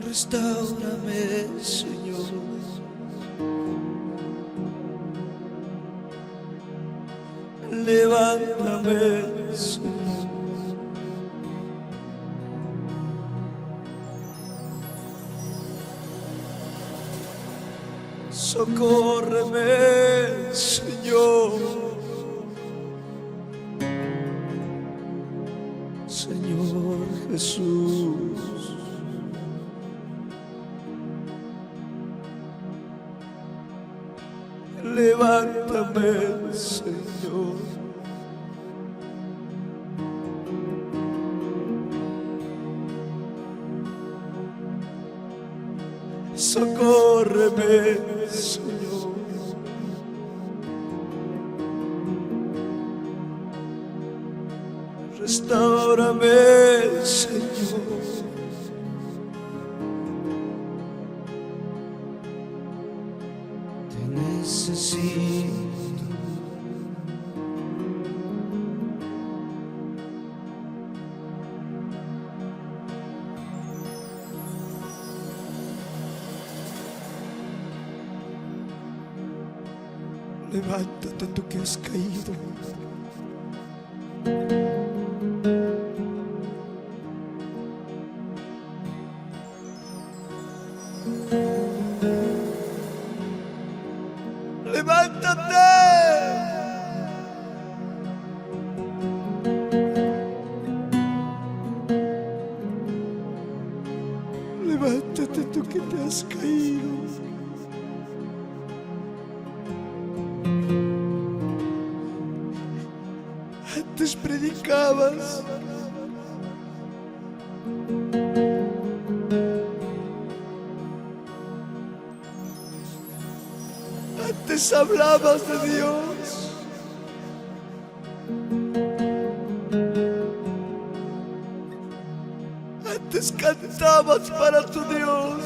Restáurame, Señor. Levántame, Señor. Socórreme, Señor. Señor Jesús. Levántame, Señor. Socórreme, Señor. Restáurame, Señor. Te necesito. Levántate tú que has caído. Levántate. Levántate tú que te has caído. Antes predicabas, antes hablabas de Dios, antes cantabas para tu Dios.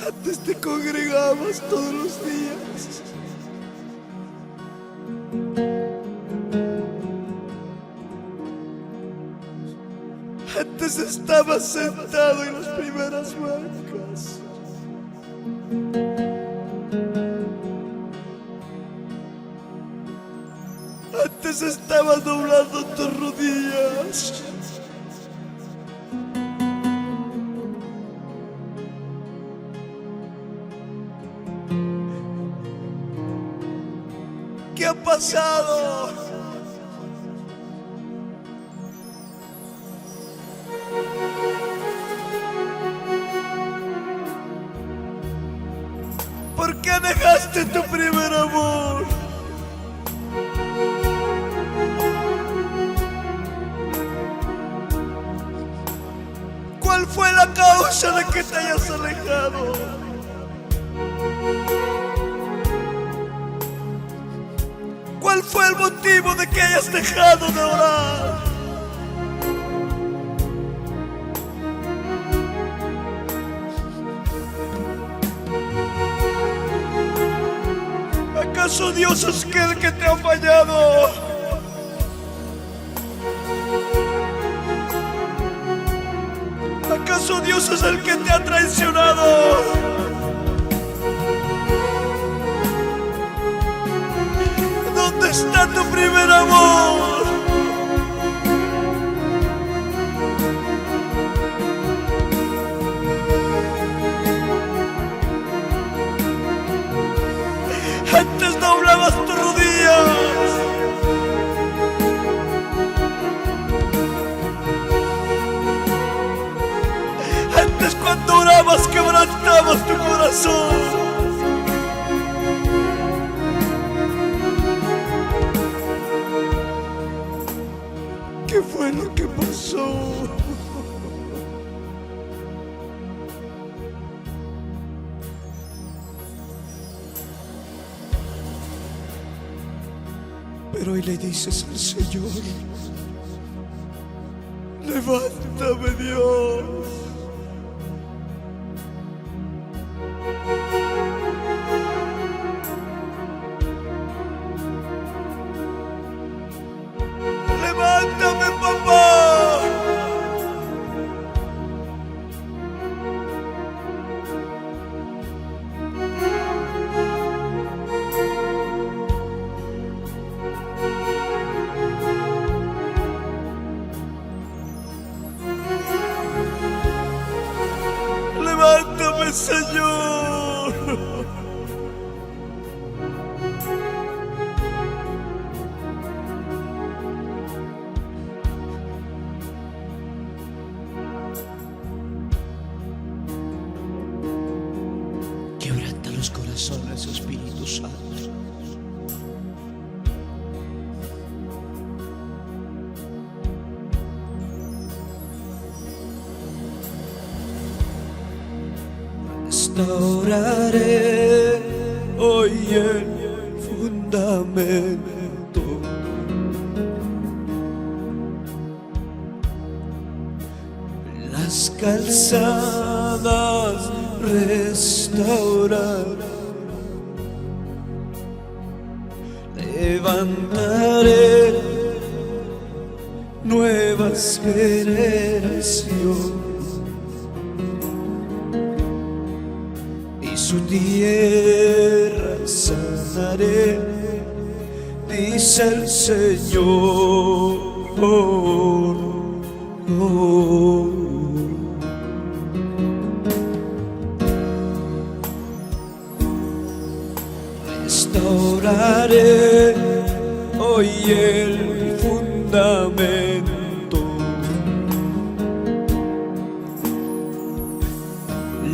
Antes te congregabas todos los días. Antes estabas sentado en las primeras bancas. Antes estabas doblando tus rodillas. ¿Qué ha pasado? ¿Por qué dejaste tu primer amor? ¿Cuál fue la causa de que te hayas alejado? ¿Cuál fue el motivo de que hayas dejado de orar? ¿Acaso Dios es el que te ha fallado? ¿Acaso Dios es el que te ha traicionado? ¿Dónde está tu primer amor? Antes doblabas tus rodillas. Antes cuando orabas quebrantabas tu corazón. ¿Qué fue lo que pasó? Pero hoy le dices al Señor: levántame, Dios. Señor. Quebranta los corazones, Espíritu Santo. Restauraré hoy el fundamento, las calzadas restauraré, levantaré nuevas generaciones. Su tierra sanaré, dice el Señor. Restauraré hoy el fundamento,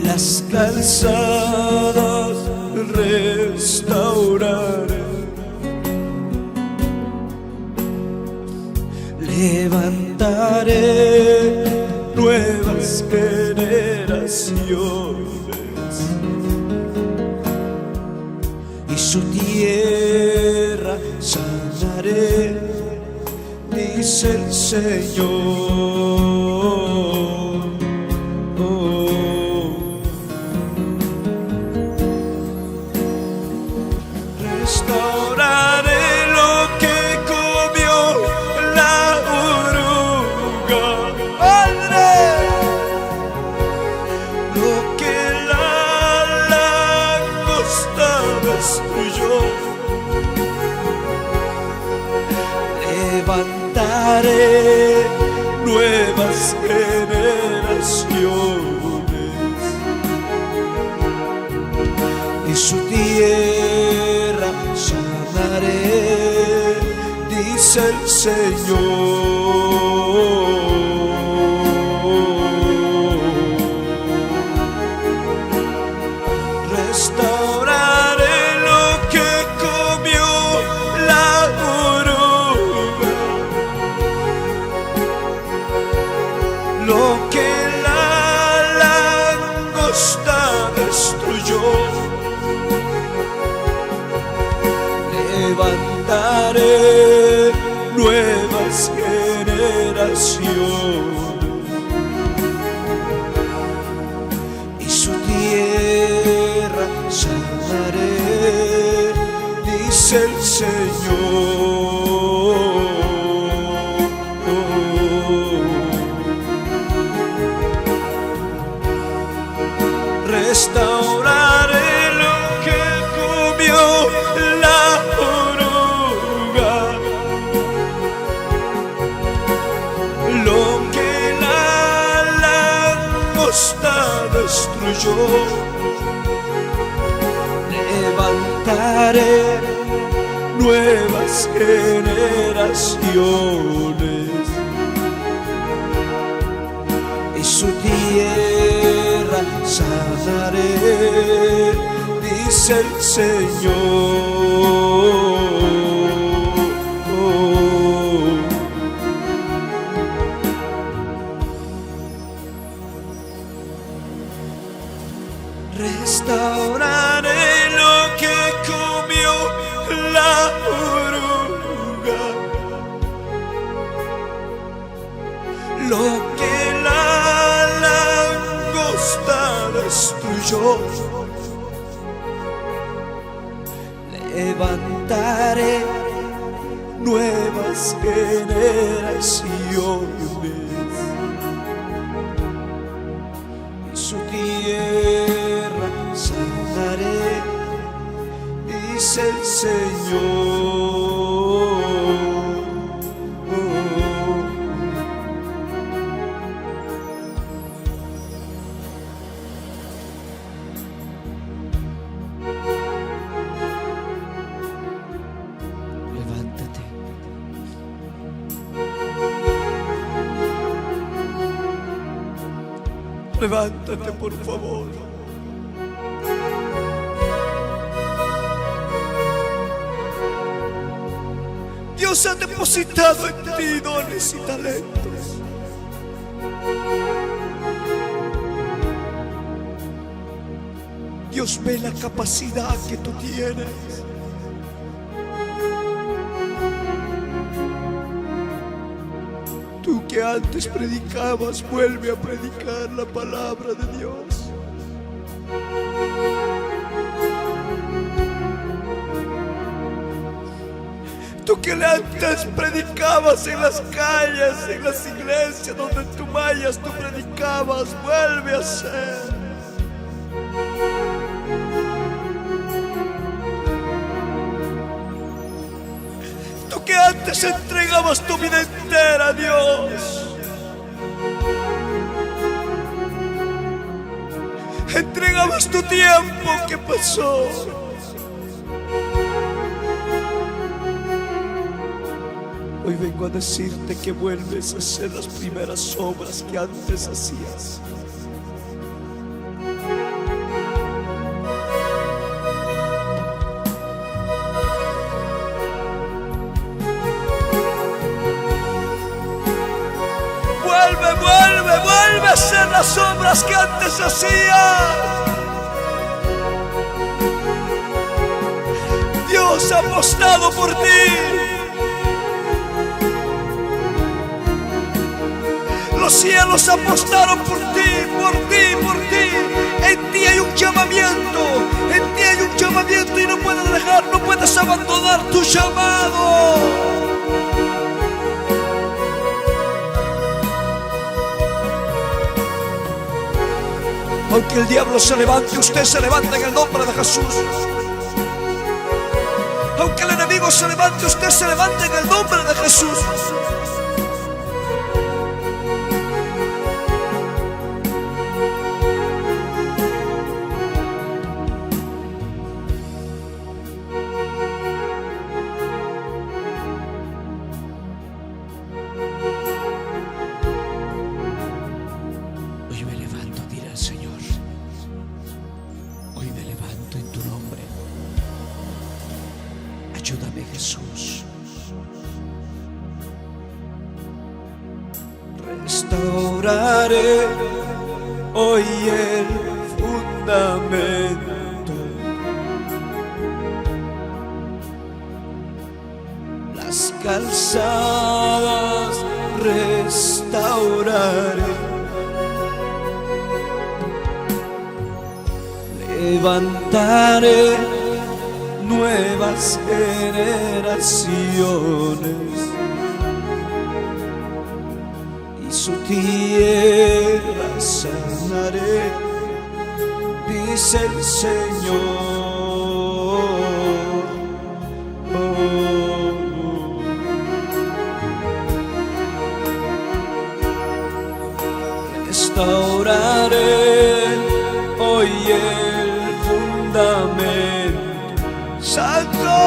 las calzadas restauraré, levantaré nuevas generaciones y su tierra sanaré, dice el Señor. Restauraré lo que comió la oruga, Padre, lo que la langosta destruyó. Levantaré nuevas generaciones y su tierra sanaré, dice el Señor. Restauraré lo que comió la oruga, lo que la langosta destruyó. Levantaré nuevas generaciones y su tierra sanaré, dice el Señor. Restauraré lo que comió la oruga, lo que la langosta destruyó. Levantaré nuevas generaciones y su tierra sanaré, dice el Señor. Restauraré lo que comió la oruga, lo que la langosta destruyó. Levantaré nuevas generaciones y su tierra sanaré, dice el Señor. Levántate, por favor. Dios ha depositado en ti dones y talentos. Dios ve la capacidad que tú tienes. Tú que antes predicabas, vuelve a predicar la palabra de Dios. Tú que antes predicabas en las calles, en las iglesias donde tú vayas, tú predicabas, vuelve a hacer. Tú que antes entregabas tu vida entera a Dios, entregabas tu tiempo que pasó. Hoy vengo a decirte que vuelves a hacer las primeras obras que antes hacías. Vuelve a hacer las obras que antes hacías. Dios ha apostado por ti. Los cielos apostaron por ti, por ti, por ti. En ti hay un llamamiento, en ti hay un llamamiento y no puedes dejar, no puedes abandonar tu llamado. Aunque el diablo se levante, usted se levanta en el nombre de Jesús. Aunque el enemigo se levante, usted se levanta en el nombre de Jesús. Hoy me levanto, dirá el Señor. Hoy me levanto en tu nombre. Ayúdame, Jesús. Restauraré hoy el fundamento, las calzadas restauraré. Levantaré nuevas generaciones y su tierra sanaré, dice el Señor. Restauraré hoy el fundamento santo,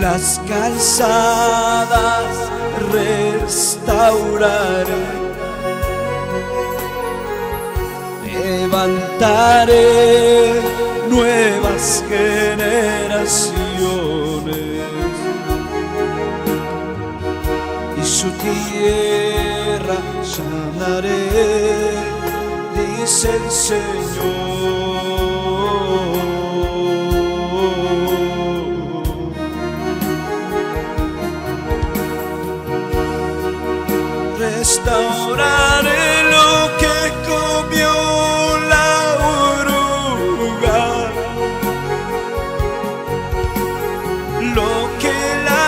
las calzadas restauraré, levantaré nuevas generaciones y su tierra sanaré, dice el Señor. Restauraré lo que comió la oruga, lo que la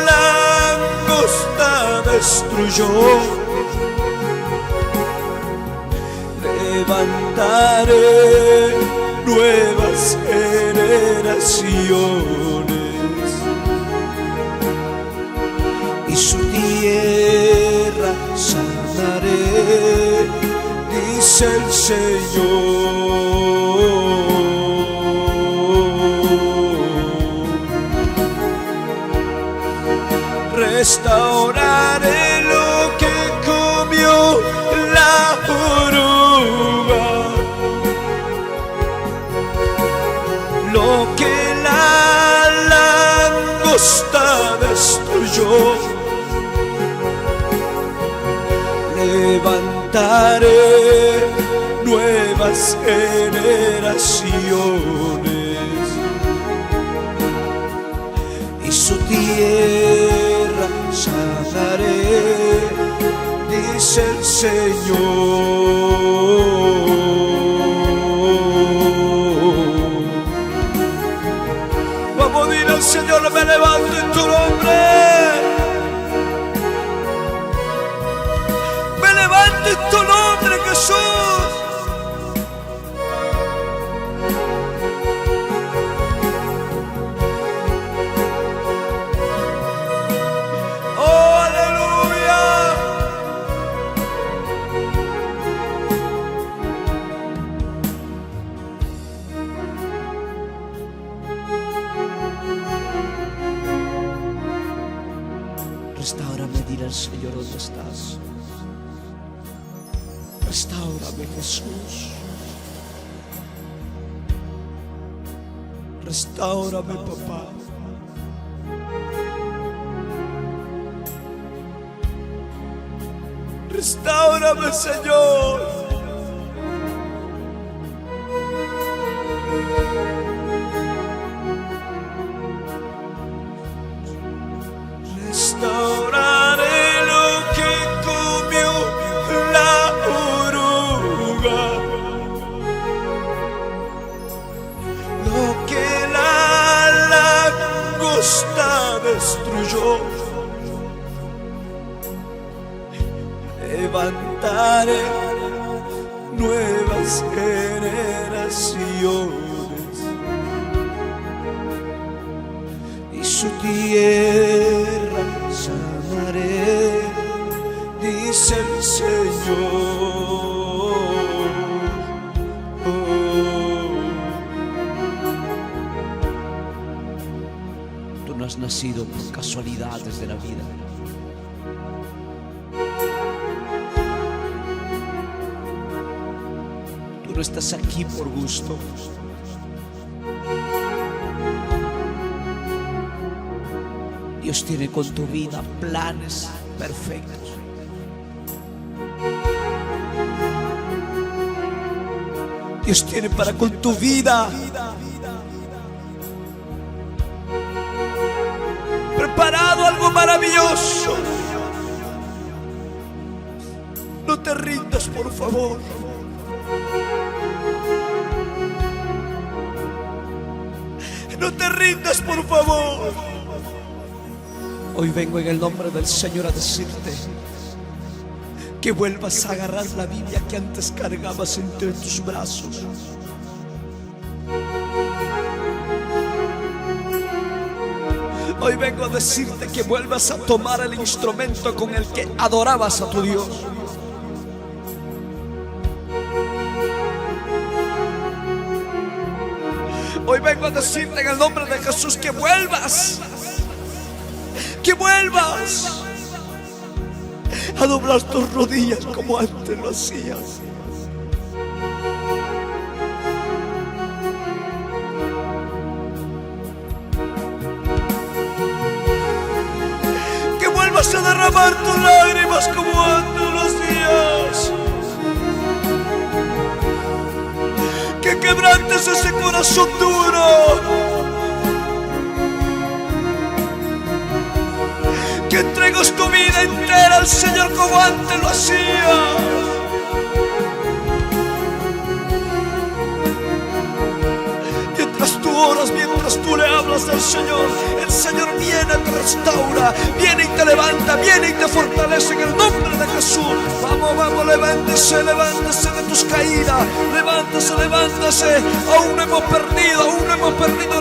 langosta destruyó. Levantaré nuevas generaciones y su tierra sanaré, dice el Señor. Restauraré lo que comió la levantaré nuevas generaciones y su tierra sanaré, dice el Señor. Vamos a decir al Señor: me levanto en tu nombre. Me levanto en tu nombre, Jesús. Oh, aleluya. Restáurame, dile al Señor: ¿dónde estás? Restáurame, Jesús. Restáurame, papá. Restáurame, Señor. Restauraré lo que comió la oruga, lo que la langosta destruyó. Levantaré nuevas generaciones y su tierra sanaré, dice el Señor. Tú no has nacido por casualidades de la vida. Tú no estás aquí por gusto. Dios tiene con tu vida planes perfectos. Dios tiene para con tu vida preparado algo maravilloso. No te rindas, por favor. No te rindas, por favor. Hoy vengo en el nombre del Señor a decirte que vuelvas a agarrar la Biblia que antes cargabas entre tus brazos. Hoy vengo a decirte que vuelvas a tomar el instrumento con el que adorabas a tu Dios. Hoy vengo a decirte en el nombre de Jesús que vuelvas a doblar tus rodillas como antes lo hacías. Que vuelvas a derramar tus lágrimas como antes lo hacías. Que quebrantes ese corazón duro. Que entregues tu vida entera al Señor como antes lo hacías. Mientras tú oras, mientras tú le hablas al Señor, el Señor viene y te restaura, viene y te levanta, viene y te fortalece en el nombre de Jesús. Vamos, vamos, levántese, levántese de tus caídas, levántese, levántese. Aún no hemos perdido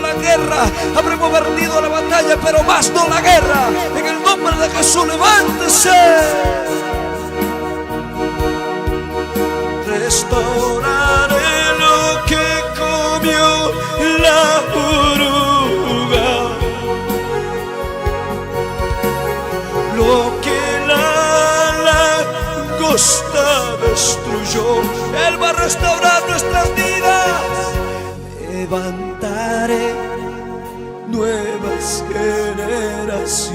la guerra, habremos perdido la batalla, pero más no la guerra. En el nombre de Jesús, levántese. Restauraré lo que comió la oruga, lo que la langosta destruyó. Él va a restaurar nuestras vidas. Levantaré nuevas generaciones.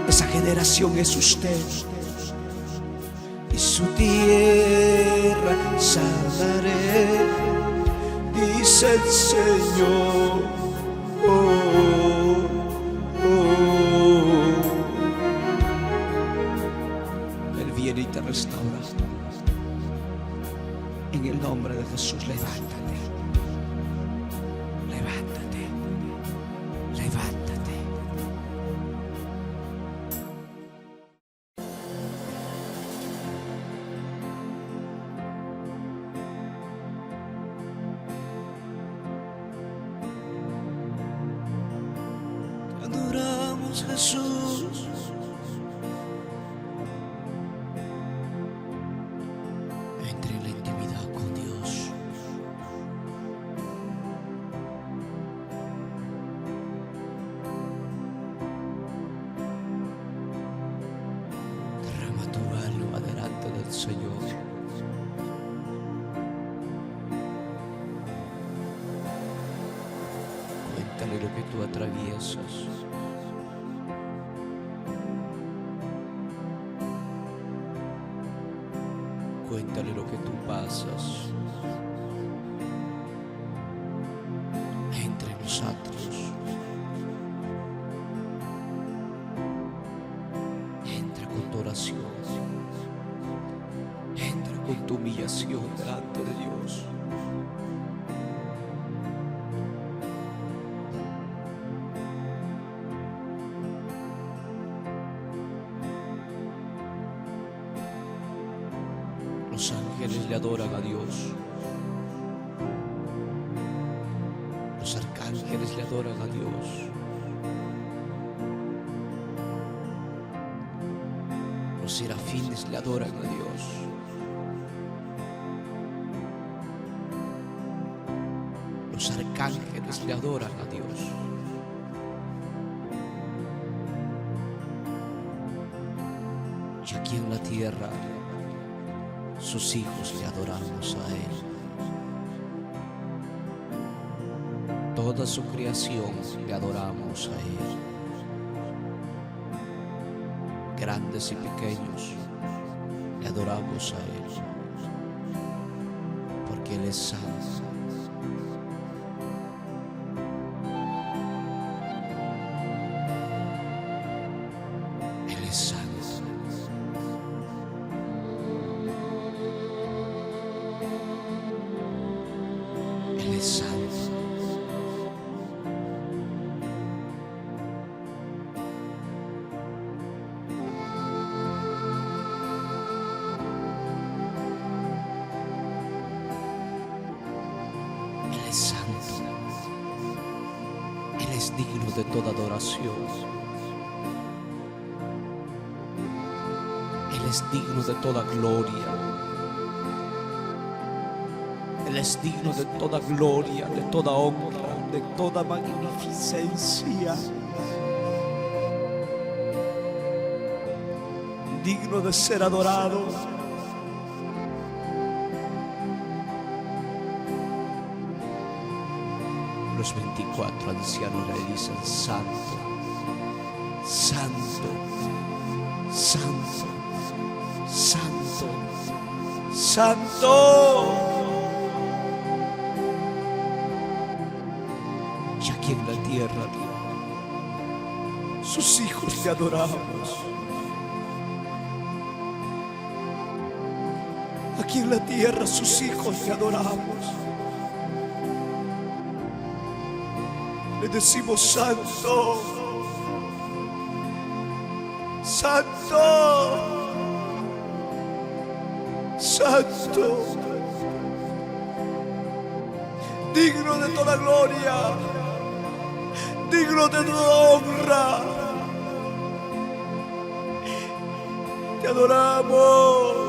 Esa generación es usted. su tierra sanaré, dice el Señor. Él viene y te restaura. En el nombre de Jesús, levántate, levántate, levántate. Adoramos, Jesús. Entre en la intimidad con Dios. Derrama tu alma delante del Señor. Cuéntale lo que tú atraviesas. Cuéntale lo que tú pasas. Entra en los atrios. Entra con tu oración. Entra con tu humillación delante de Dios. Los ángeles le adoran a Dios. Los arcángeles le adoran a Dios. Los serafines le adoran a Dios. Los arcángeles le adoran a Dios. Y aquí en la tierra, sus hijos le adoramos a Él. Toda su creación le adoramos a Él. Grandes y pequeños le adoramos a Él. Porque Él es santo. Él es santo. Él es santo. Él es santo. Él es digno de toda adoración. Él es digno de toda gloria. Él es digno de toda gloria, de toda honra, de toda magnificencia. Digno de ser adorado. Los 24 ancianos le dicen: Santo, Santo, Santo, Santo, Santo. Y aquí en la tierra, sus hijos le adoramos. Aquí en la tierra, sus hijos le adoramos. Le decimos: Santo, Santo, Santo, digno de toda gloria, digno de toda honra. Te adoramos.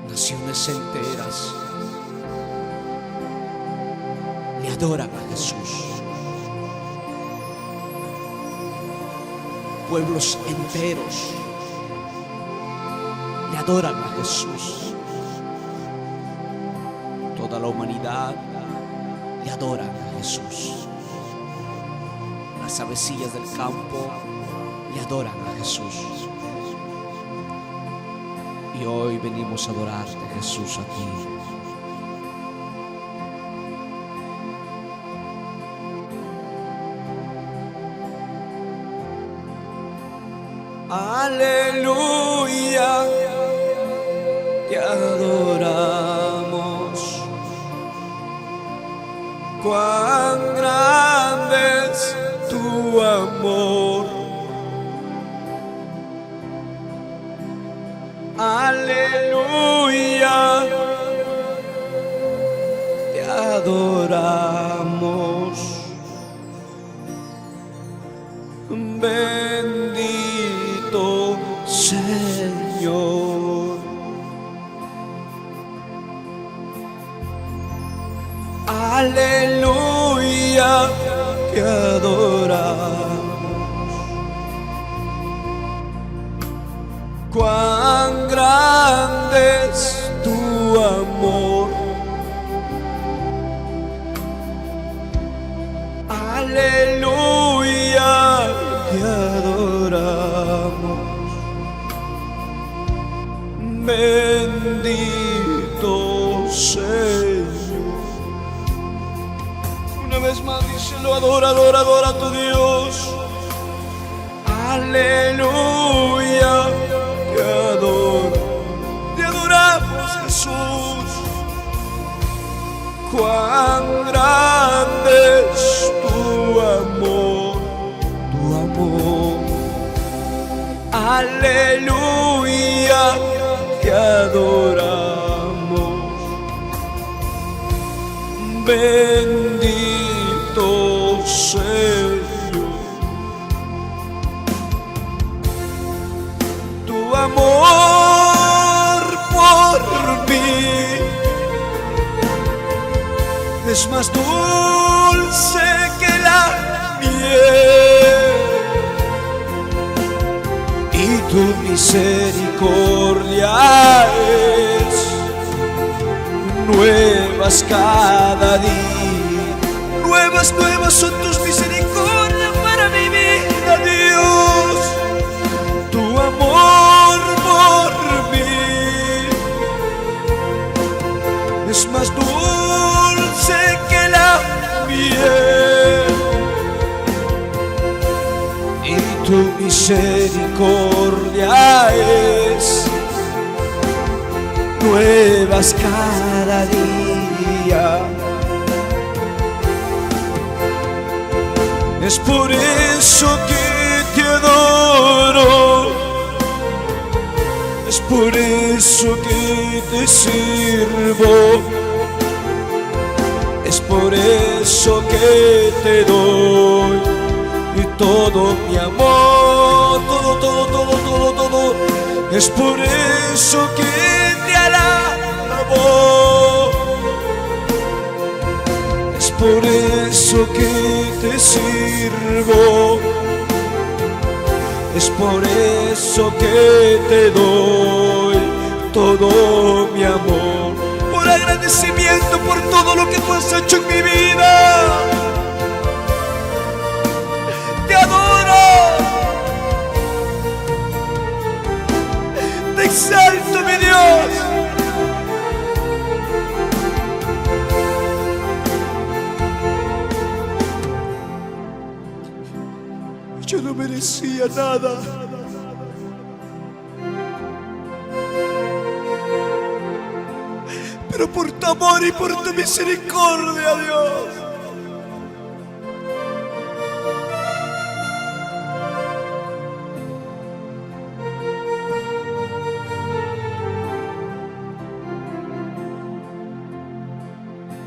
Naciones enteras le adoran a Jesús. Pueblos enteros le adoran a Jesús. Toda la humanidad le adoran a Jesús. Las avecillas del campo le adoran a Jesús. Y hoy venimos a adorarte, Jesús, a ti. Aleluya, te adoramos. Cuán grande es tu amor. Aleluya, te adoramos. Bendito Señor. Aleluya, te adoramos. Cuán grande es tu amor. Aleluya, te adoramos. Bendito Señor. Una vez más díselo, adora, adora, adora a tu Dios. Aleluya, te adoro, te adoramos, Jesús. Cuán grande es tu amor, tu amor. Aleluya, te adoramos. Bendito Señor. Tu amor por mí es más dulce que la miel, y tu misericordia es nuevas cada día. Nuevas, nuevas son tus misericordias para mi vida, Dios. Tu amor por mí es más dulce que la miel, y tu misericordia es nuevas cada día. Es por eso que te adoro, es por eso que te sirvo, es por eso que te doy y todo mi amor, todo, todo, todo, todo, todo. Es por eso que te alabo, es por eso que te sirvo, es por eso que te doy todo mi amor. Por agradecimiento por todo lo que tú has hecho en mi vida. Te adoro, te exalto, mi Dios. Yo no merecía nada, pero por tu amor y por tu misericordia, Dios,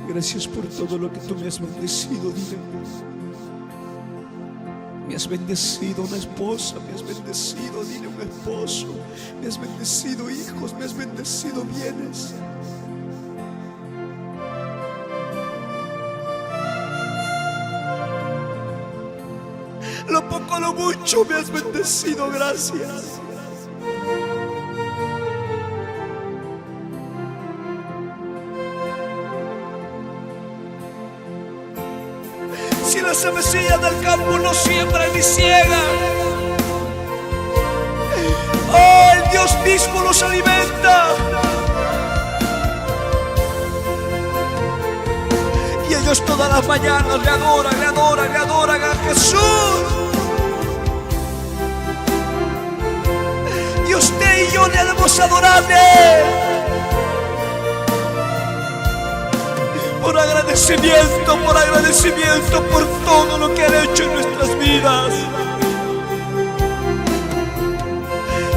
gracias por todo lo que tú me has bendecido, dile. Me has bendecido una esposa, me has bendecido, dile, un esposo, me has bendecido hijos, me has bendecido bienes. Lo poco, lo mucho me has bendecido, gracias. las semillas del campo no siembran ni ciegan. Oh, el Dios mismo los alimenta. Y ellos todas las mañanas le adoran, le adoran, le adoran a Jesús. Y usted y yo le debemos adorarle por agradecimiento por todo lo que ha hecho en nuestras vidas.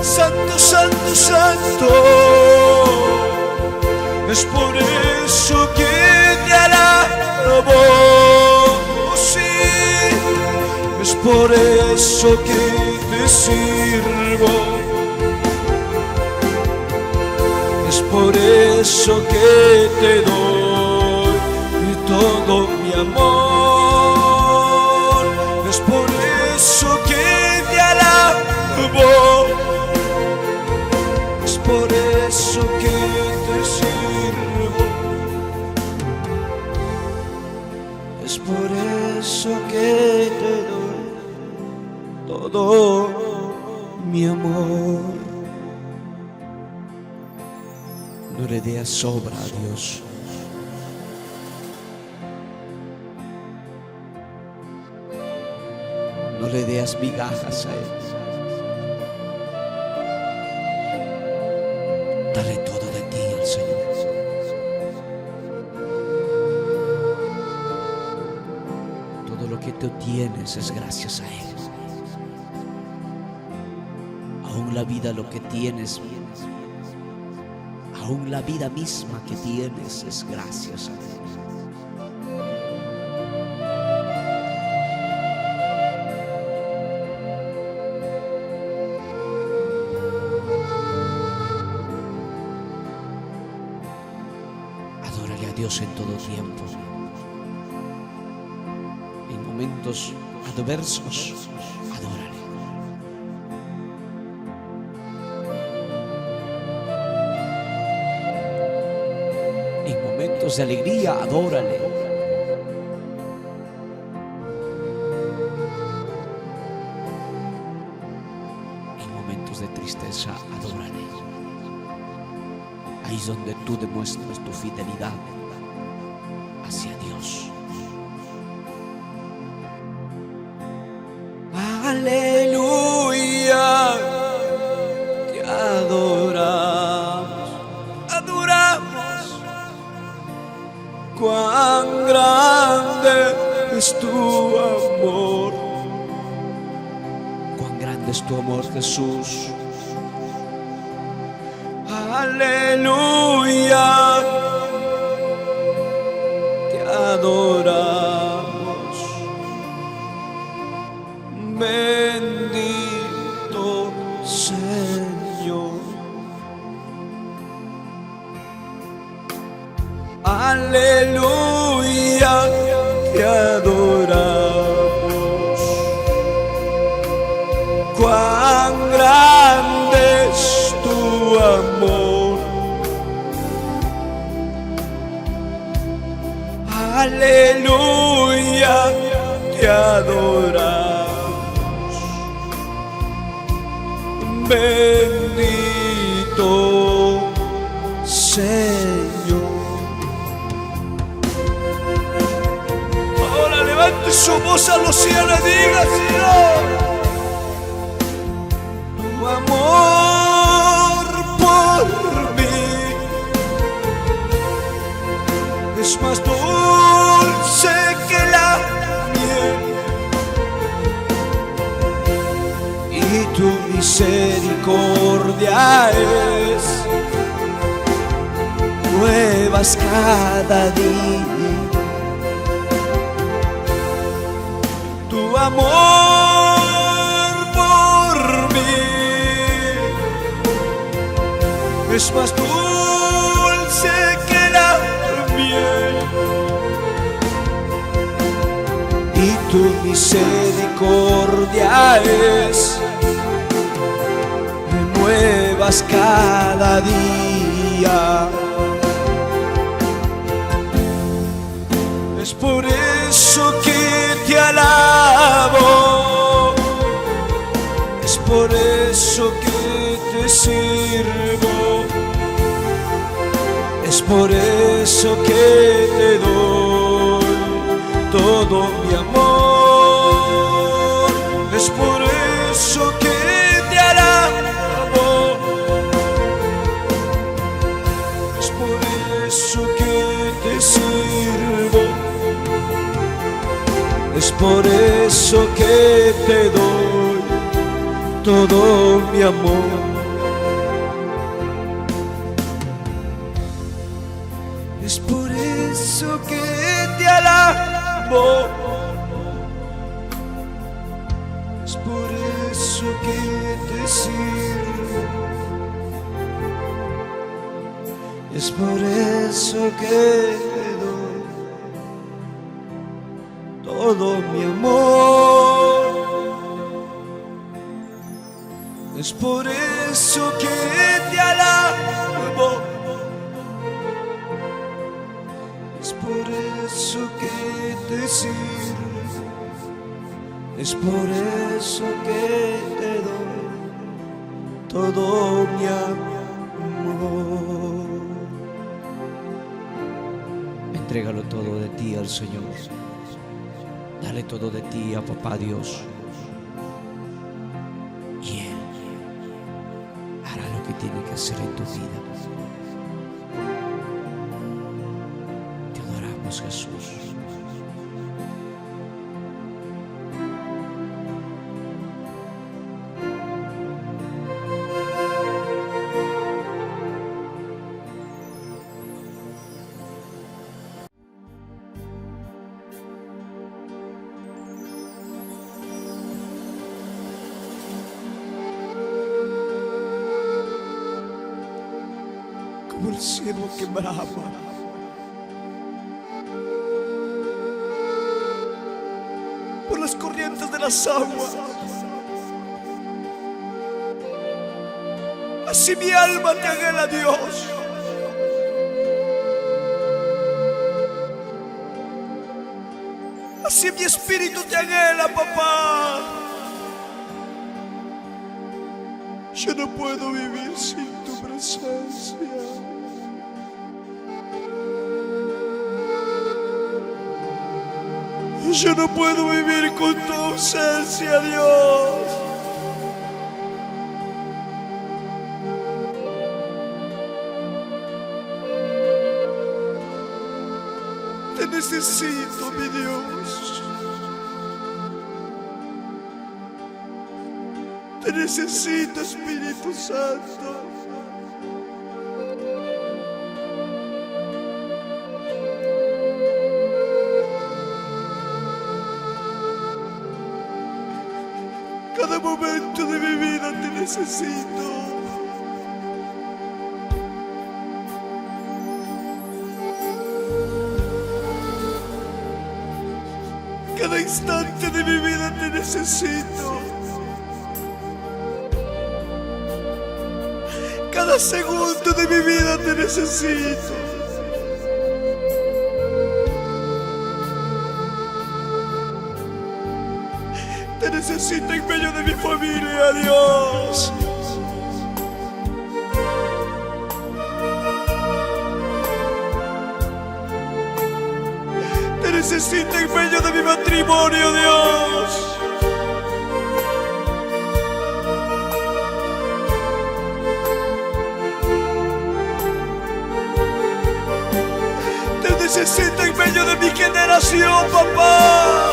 Santo, santo, santo, es por eso que te alabo, sí, es por eso que te sirvo. Es por eso que te doy todo mi amor. Es por eso que te alabo. Es por eso que te sirvo. Es por eso que te doy todo mi amor. No le des sobra a Dios. No le des migajas a Él. Dale todo de ti al Señor. Todo lo que tú tienes es gracias a Él. Aún la vida, lo que tienes, aún la vida misma que tienes es gracias a Él. Adórale a Dios en todo tiempo. En momentos adversos, adórale. En momentos de alegría, adórale. En momentos de tristeza, adórale. Ahí es donde tú demuestras tu fidelidad hacia Dios. Aleluya, te adoramos, adoramos. Cuán grande es tu amor. Cuán grande es tu amor, Jesús. Aleluya, te adoramos. Bendito Señor. Aleluya, te adoramos. Cuán grande es tu amor. Aleluya, te adoramos. Bendito Señor. Ahora levante su voz a los cielos y diga: Señor, tu amor por mí es más dulce que la miel, y tu misericordia es nuevas cada día. Tu amor por mí es más dulce que la miel, y tu misericordia es nuevas cada día. Es por eso que te alabo, es por eso que te sirvo, es por eso que te doy todo mi amor, es por eso que te alabo, es por eso que te sirvo, es por eso que te doy todo mi amor. Es por eso que te alabo, es por eso que te sirvo, es por eso que te doy todo mi amor, es por eso que te alabo, es por eso que te sirvo, es por eso que te doy todo mi amor. Entrégalo todo de ti al Señor. Dale todo de ti a Papá Dios. Y Él hará lo que tiene que hacer en tu vida. Te adoramos, Jesús. Como el ciervo que brama por las corrientes de las aguas, así mi alma te anhela, Dios. Así mi espíritu te anhela, papá. Yo no puedo vivir sin tu presencia. Yo no puedo vivir con tu ausencia, Dios. Te necesito, mi Dios. Te necesito, Espíritu Santo. Cada momento de mi vida te necesito. Cada instante de mi vida te necesito. Cada segundo de mi vida te necesito. Te necesito en medio de mi familia, Dios. Te necesito en medio de mi matrimonio, Dios. Te necesito en medio de mi generación, papá.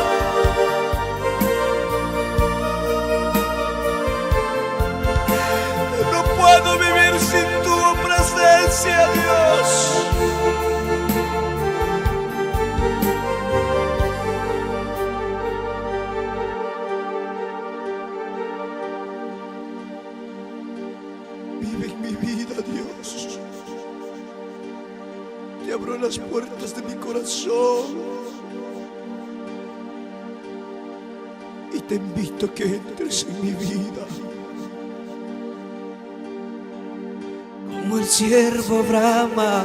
No puedo vivir sin tu presencia, Dios. Vive en mi vida, Dios. Te abro las puertas de mi corazón y te invito a que entres en mi vida. Como el ciervo brama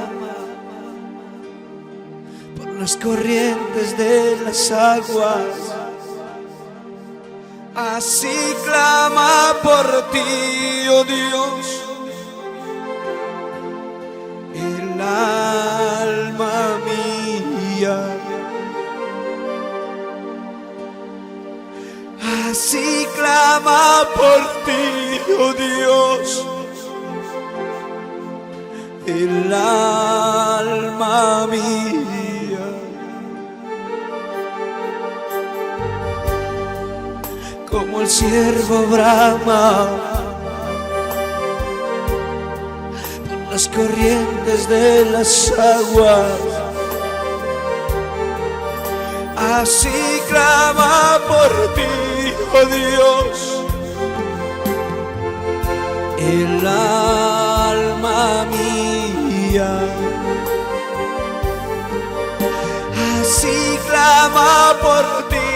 por las corrientes de las aguas, Así clama por ti, oh Dios, el alma mía. Así clama por ti, oh Dios, el alma mía. Como el ciervo brama por las corrientes de las aguas, así clama por ti, oh Dios, el alma mía. Así clama por ti,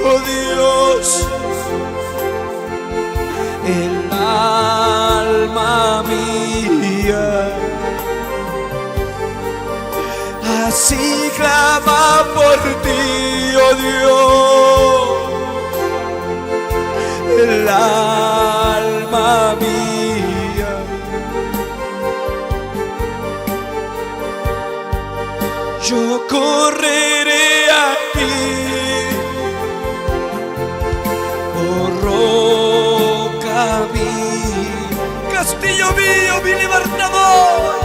oh Dios, el alma mía. Así clama por ti, oh Dios, el alma mía. Yo correré a ti, oh roca mía, castillo mío, mi libertador.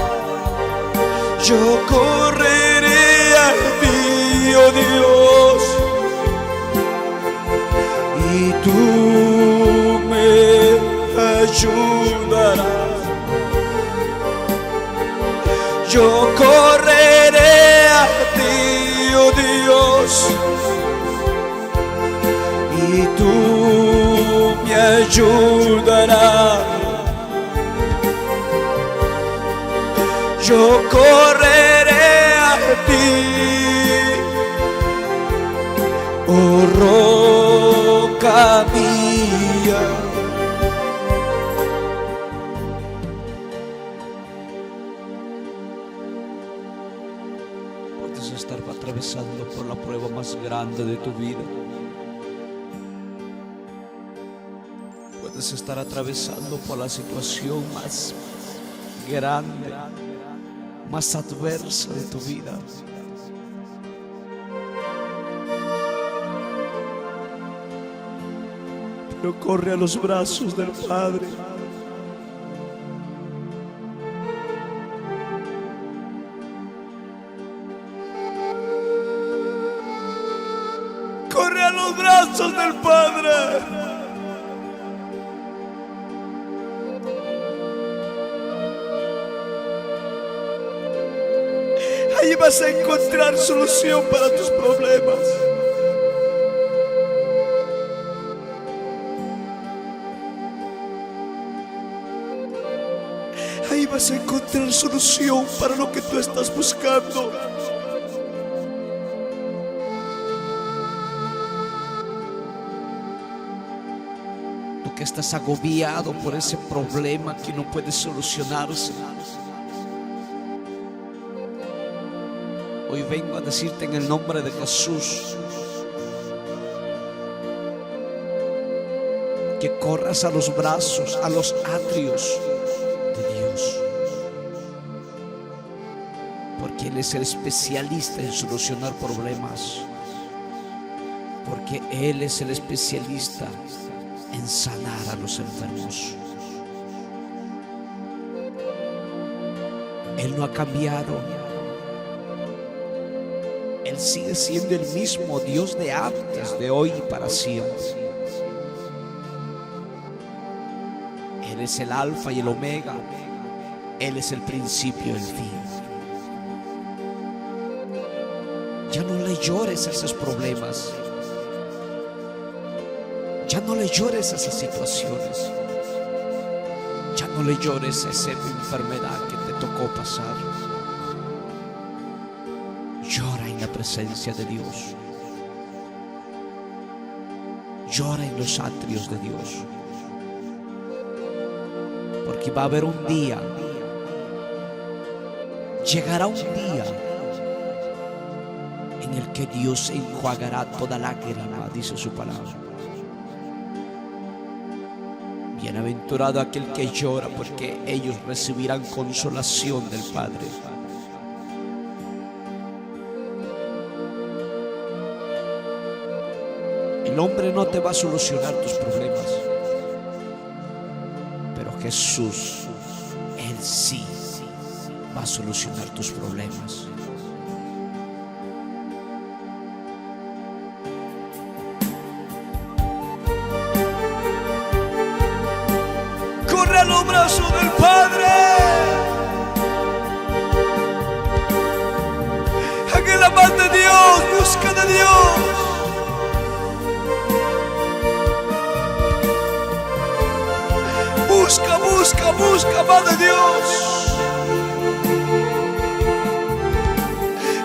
Yo correré a ti, oh Dios, y tú me ayudarás. Yo correré a ti, oh Dios, y tú me ayudarás. Yo correré a ti, oh roca mía. Puedes estar atravesando por la prueba más grande de tu vida. Puedes estar atravesando por la situación más grande, más adversa de tu vida. Pero corre a los brazos del Padre. Corre a los brazos del Padre. Ahí vas a encontrar solución para tus problemas. Ahí vas a encontrar solución para lo que tú estás buscando. Tú que estás agobiado por ese problema que no puede solucionarse, hoy vengo a decirte en el nombre de Jesús que corras a los brazos, a los atrios de Dios, porque Él es el especialista en solucionar problemas, porque Él es el especialista en sanar a los enfermos. Él no ha cambiado. Él sigue siendo el mismo Dios de antes, de hoy y para siempre. Él es el alfa y el omega. Él es el principio y el fin. Ya no le llores a esos problemas. Ya no le llores a esas situaciones. Ya no le llores a esa enfermedad que te tocó pasar. Llora en la presencia de Dios. Llora en los atrios de Dios. Porque va a haber un día, llegará un día en el que Dios enjuagará toda lágrima, dice su palabra. Bienaventurado aquel que llora, porque ellos recibirán consolación del Padre. El hombre no te va a solucionar tus problemas, pero Jesús, Él sí va a solucionar tus problemas. Corre a los brazos del Padre. Aquel amante de Dios, busca de Dios. Busca, busca, busca más de Dios.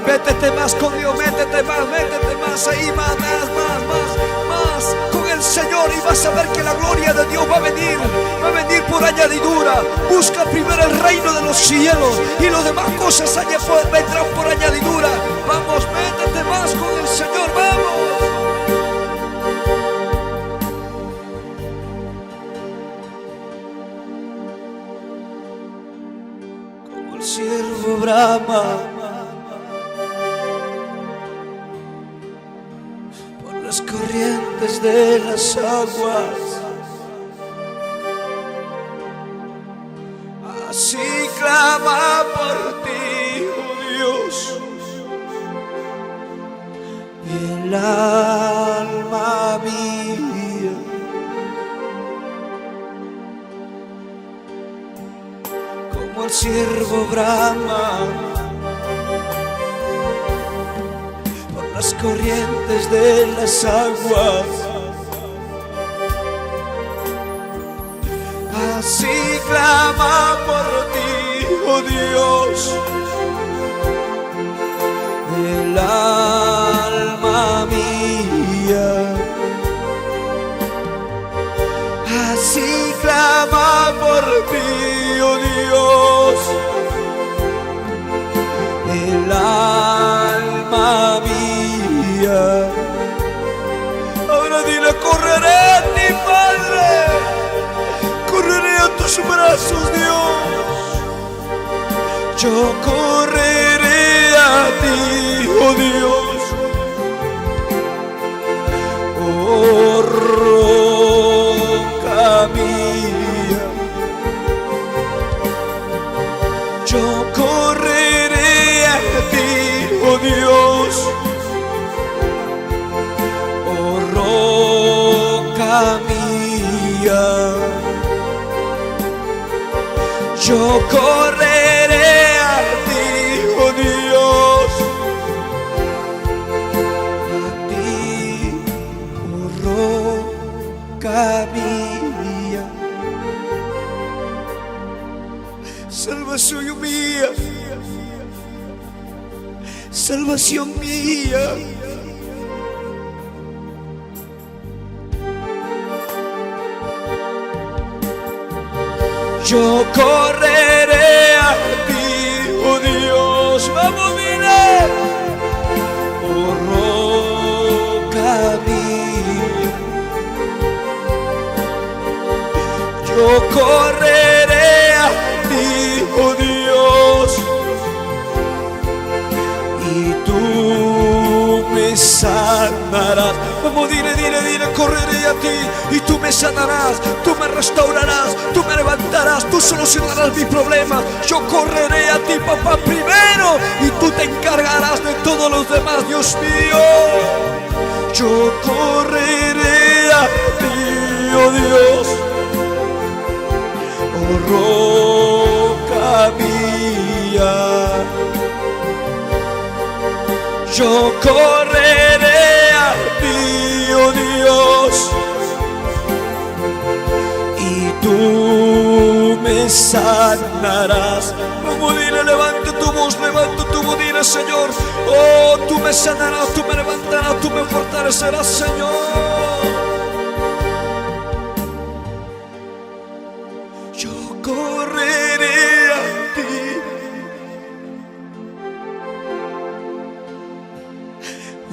Métete más con Dios, métete más ahí, más con el Señor, y vas a ver que la gloria de Dios va a venir por añadidura. Busca primero el reino de los cielos y las demás cosas allá vendrán por añadidura. Vamos, métete más con el Señor, vamos. Como el siervo brama por las corrientes de las aguas, así clama por ti, oh Dios, el alma mía. Como el siervo brama por las corrientes de las aguas, así clama por ti, oh Dios, el alma mía. Así clama por ti, oh Dios, el alma mía. Ahora dile: correré a ti, Padre, correré a tus brazos, Dios. Yo correré a ti, oh Dios, oh roca mía. Yo correré a ti, oh Dios, oh roca mía. Yo correré a ti, oh Dios, a ti, oh roca mía. Salvación mía, salvación mía. Yo correré a ti, oh Dios. Vamos, mira, oh roca mía. Yo correré a ti, oh Dios, y tú me sanarás. Vamos, dile, correré a ti y tú me sanarás, tú me restaurarás, tú me levantarás, tú solucionarás mis problemas. Yo correré a ti, papá, primero, y tú te encargarás de todos los demás, Dios mío. Yo correré a ti, oh Dios, oh roca mía. Yo correré a ti, oh Dios, y tú me sanarás. Como dile, levanta tu voz, dile: Señor, oh, tú me sanarás, tú me levantarás, tú me fortalecerás, Señor. Yo correré a ti,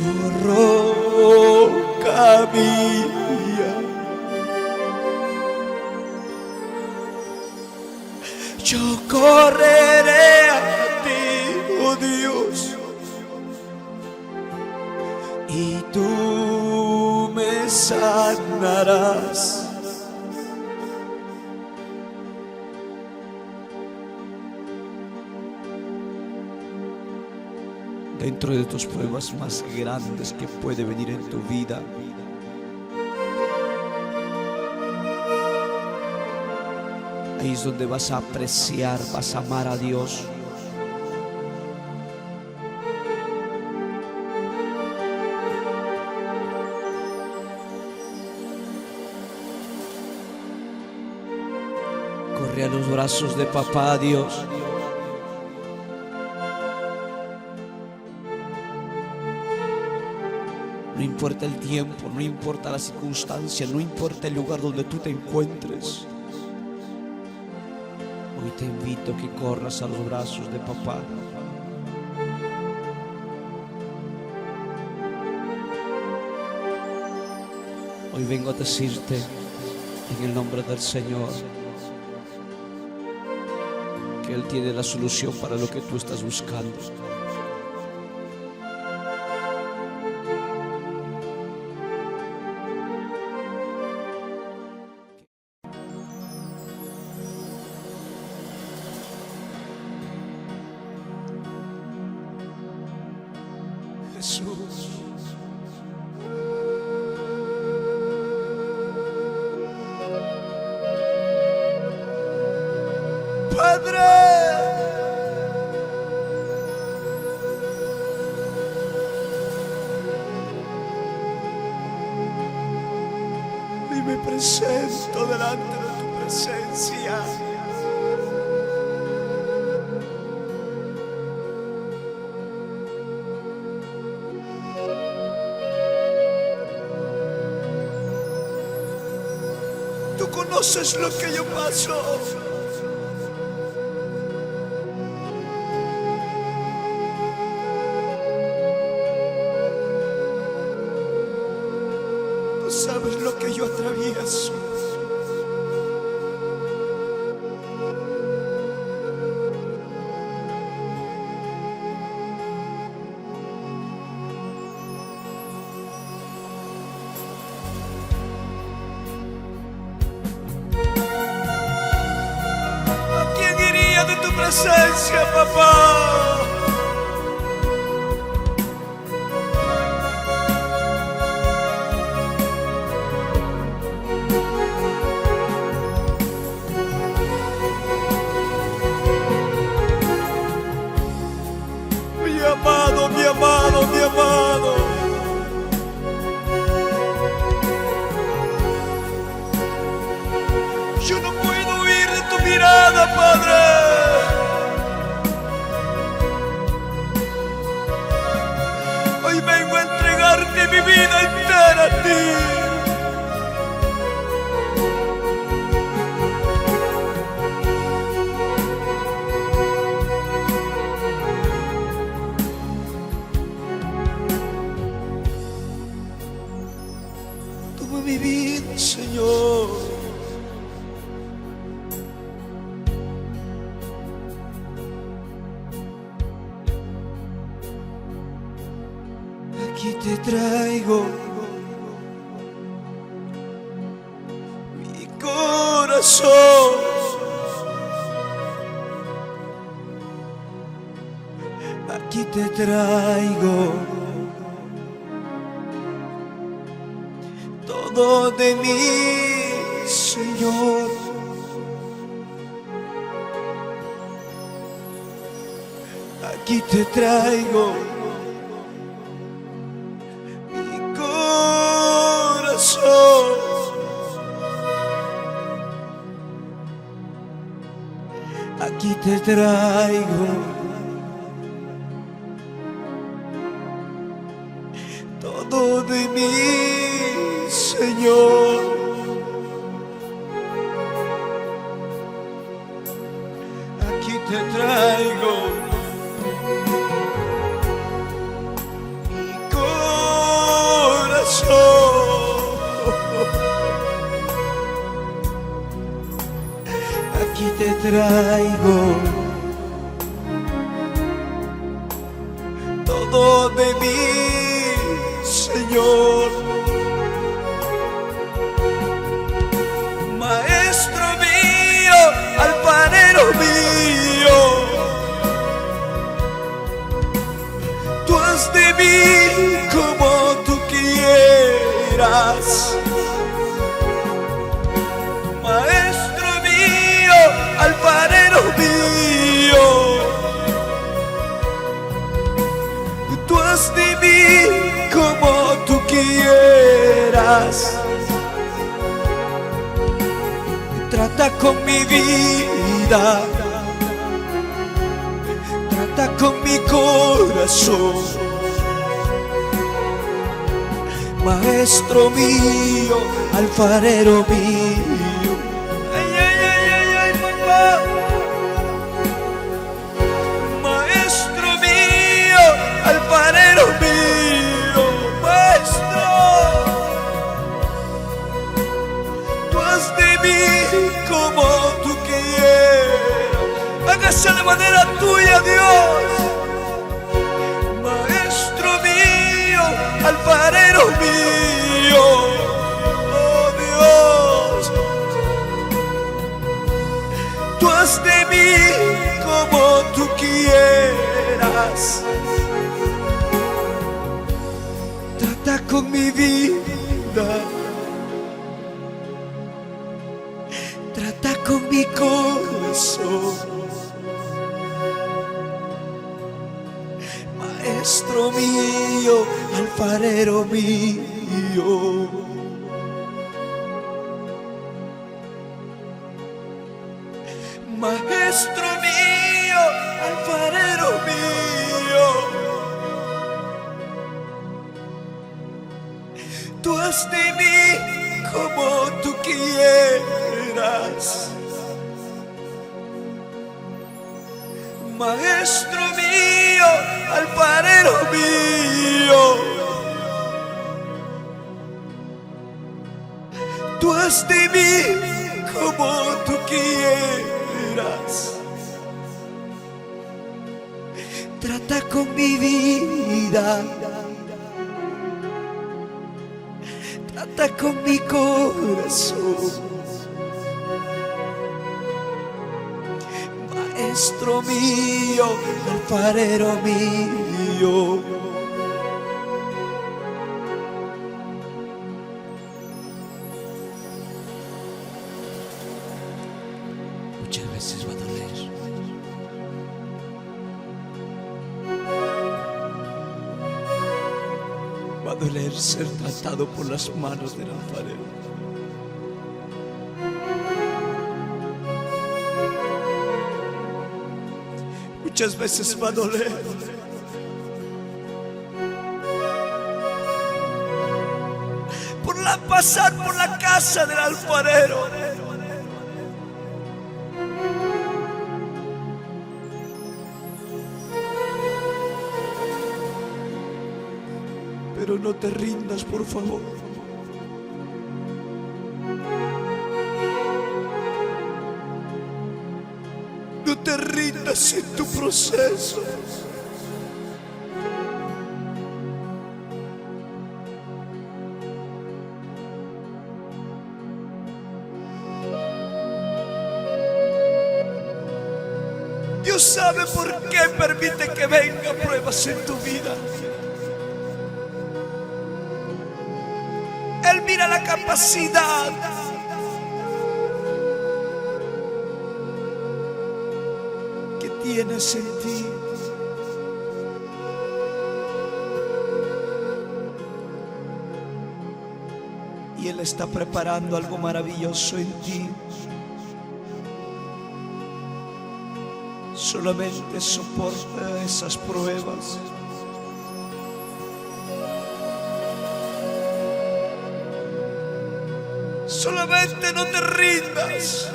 oh roca mía. correré a ti, oh Dios, y tú me sanarás. Dentro de tus pruebas más grandes que puede venir en tu vida, ahí es donde vas a apreciar, vas a amar a Dios. Corre a los brazos de papá, Dios. No importa el tiempo, no importa la circunstancia, no importa el lugar donde tú te encuentres. Hoy te invito a que corras a los brazos de papá. Hoy vengo a decirte en el nombre del Señor que Él tiene la solución para lo que tú estás buscando. Jesús, Padre, y me presento delante de tu presencia. Tú conoces lo que yo paso. Tú sabes lo que yo atravieso. De tu presencia, papá. Mi amado, mi amado, mi amado. Yo no puedo huir de tu mirada, Padre. Hoy vengo a entregarte mi vida entera a ti. Toma mi vida, Señor. Aquí te traigo mi corazón. Aquí te traigo todo de mí, Señor. Aquí te traigo aquí te traigo todo de mí, Señor. Aquí te traigo mi corazón. Aquí te traigo Señor. Maestro mío, alfarero mío, tú haz de mí como tú quieras. Maestro mío, alfarero mío, tú haz de mí como tú quieras. Trata con mi vida, trata con mi corazón. Maestro mío, alfarero mío. Ay, ay, ay, ay, ay, papá. Maestro mío, alfarero mío. Maestro, tú haz de mí como tú quieras. Hágase de manera tuya, Dios. Maestro mío, alfarero mío. Oh Dios, tú haz de mí como tú quieras. Trata con mi vida, trata con mi corazón. Maestro mío, alfarero mío. Maestro mío, alfarero mío, tú haz de mí como tú quieras. Maestro mío, alfarero mío, tú haz de mí como tú quieras. Trata con mi vida, trata con mi corazón. Maestro mío, alfarero mío. Muchas veces va a doler. Va a doler ser tratado por las manos del alfarero. Muchas veces va a doler pasar por la casa del alfarero. Pero no te rindas, por favor. No te rindas en tu proceso. Dios sabe por qué permite que vengan pruebas en tu vida. Él mira la capacidad que tienes en ti. Y Él está preparando algo maravilloso en ti. Solamente soporta esas pruebas. Solamente no te rindas.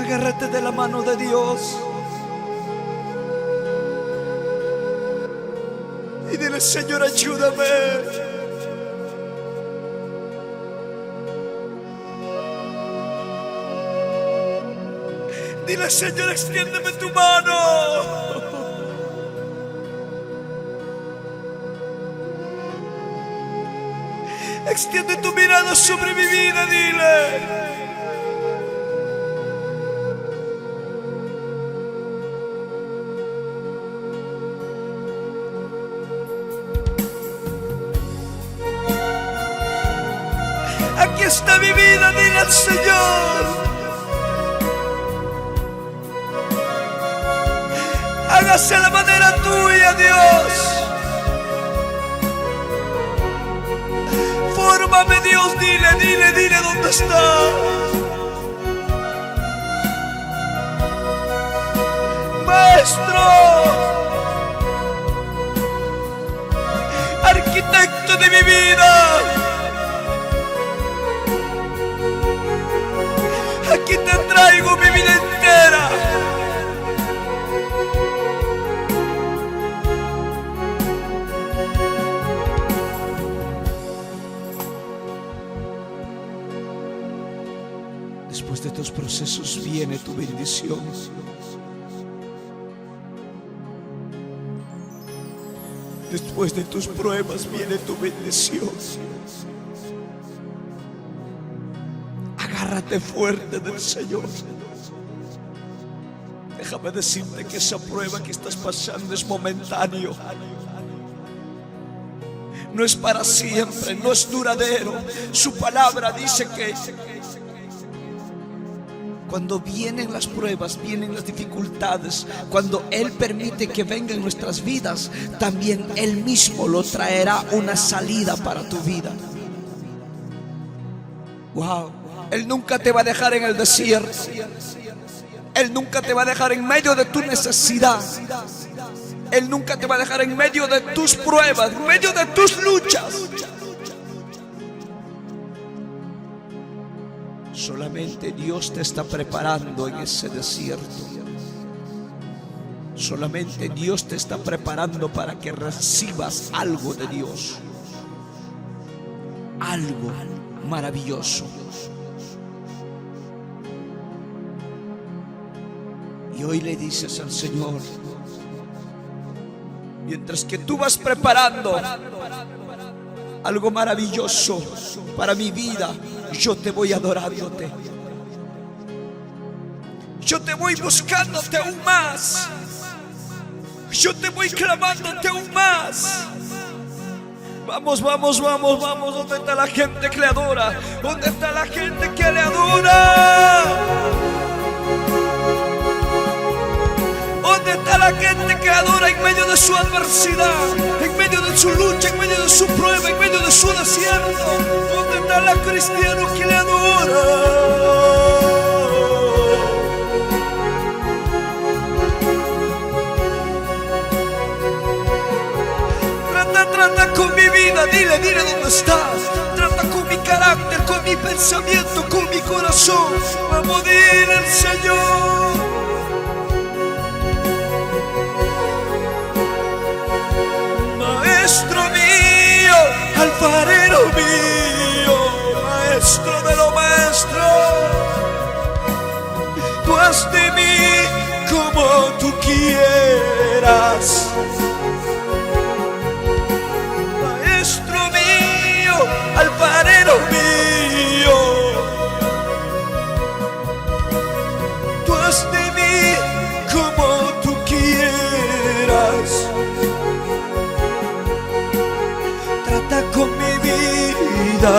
Agárrate de la mano de Dios y dile: Señor, ayúdame. Dile: Señor, extiéndeme tu mano. Extiende tu mirada sobre mi vida, dile. Aquí está mi vida, dile al Señor. Hágase a la manera tuya, Dios. Fórmame, Dios, dile dónde está. Maestro, arquitecto de mi vida, aquí te traigo mi vida entera. Después de estos procesos viene tu bendición. Después de tus pruebas viene tu bendición. Agárrate fuerte del Señor. Déjame decirte que esa prueba que estás pasando es momentáneo. No es para siempre, no es duradero. Su palabra dice que cuando vienen las pruebas, vienen las dificultades, cuando Él permite que vengan nuestras vidas, también Él mismo lo traerá una salida para tu vida. Wow. Él nunca te va a dejar en el desierto. Él nunca te va a dejar en medio de tu necesidad. Él nunca te va a dejar en medio de tus pruebas, en medio de tus luchas. Solamente Dios te está preparando en ese desierto. Solamente Dios te está preparando para que recibas algo de Dios. Algo maravilloso. Y hoy le dices al Señor, mientras que tú vas preparando algo maravilloso para mi vida, yo te voy adorándote. Yo te voy buscándote aún más. Yo te voy clamándote aún más. Vamos, vamos, vamos, vamos. ¿Dónde está la gente que le adora? ¿Dónde está la gente que le adora? ¿Dónde está la gente que adora en medio de su adversidad, en medio de su lucha, en medio de su prueba, en medio de su desierto? ¿Dónde está la cristiana que le adora? Trata con mi vida, dile dónde estás. Trata con mi carácter, con mi pensamiento, con mi corazón. Vamos, dile al Señor. Maestro mío, alfarero mío, maestro de lo maestro, tú haz de mí como tú quieras. Maestro mío, alfarero mío, tú haz de mí como tú quieras. Trata con mi vida,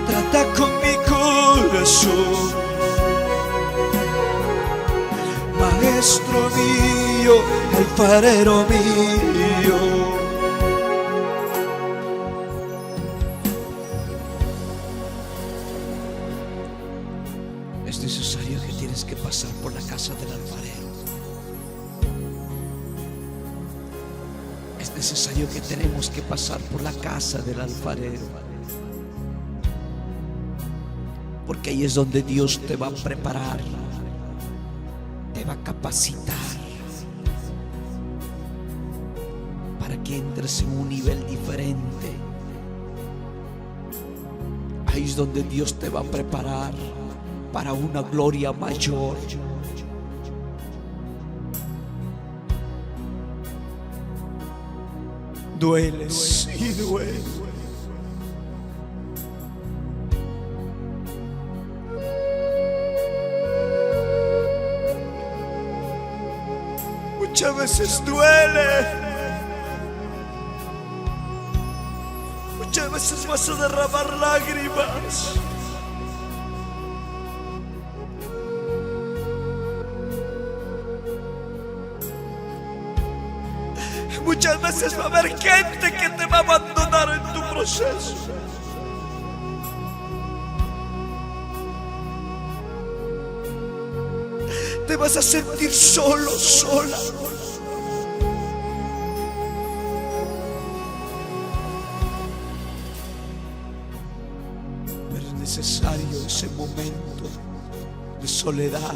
trata con mi corazón. Maestro mío, alfarero mío. Es necesario que tienes que pasar por la casa del alfarero. Es necesario que tenemos que pasar por la casa del alfarero, porque ahí es donde Dios te va a preparar, te va a capacitar para que entres en un nivel diferente. Ahí es donde Dios te va a preparar para una gloria mayor. Duele, sí. sí duele. Muchas veces duele. Muchas veces vas a derramar lágrimas. Muchas veces va a haber gente que te va a abandonar en tu proceso. Te vas a sentir solo, sola. Pero es necesario ese momento de soledad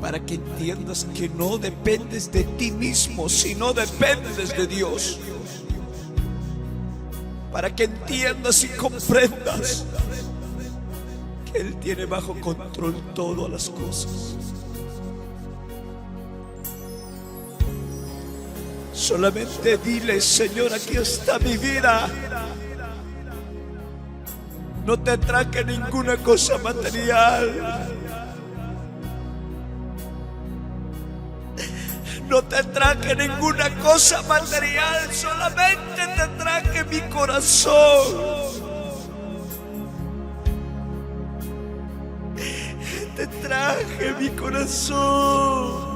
para que entiendas que no dependes de ti mismo, sino dependes de Dios. Para que entiendas y comprendas que Él tiene bajo control todas las cosas. Solamente dile: Señor, aquí está mi vida. No te traje ninguna cosa material. No te traje ninguna cosa material, solamente te traje mi corazón. Te traje mi corazón.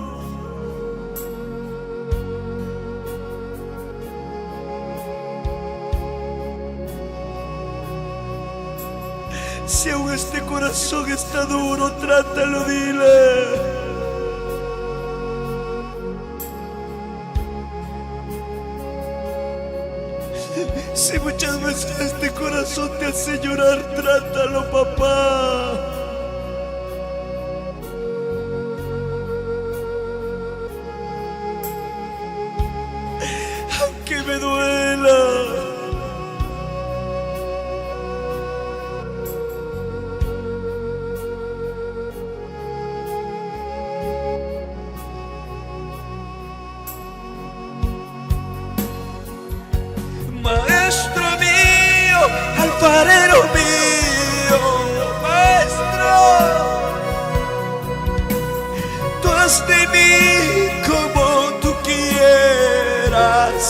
Si aún este corazón está duro, trátalo, dile. Si muchas veces este corazón te hace llorar, trátalo, papá. Aunque me duela. Maestro mío, alfarero mío, maestro, tú haz de mí como tú quieras.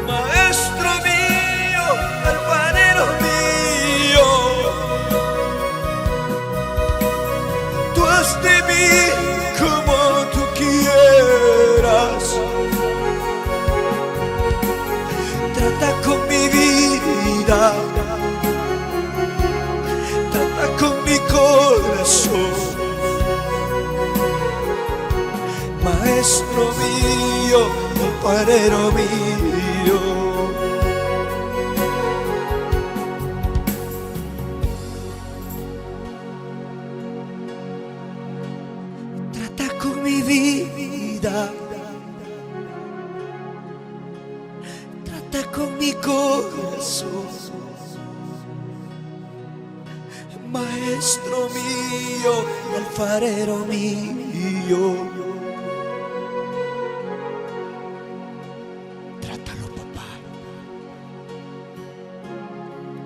Maestro mío, alfarero mío, tú haz de mí como tú quieras. Trata con mi vida, trata con mi corazón. Maestro mío, alfarero mío. Trata con mi vida, con mi corazón. Maestro mío, alfarero mío. Trátalo, papá.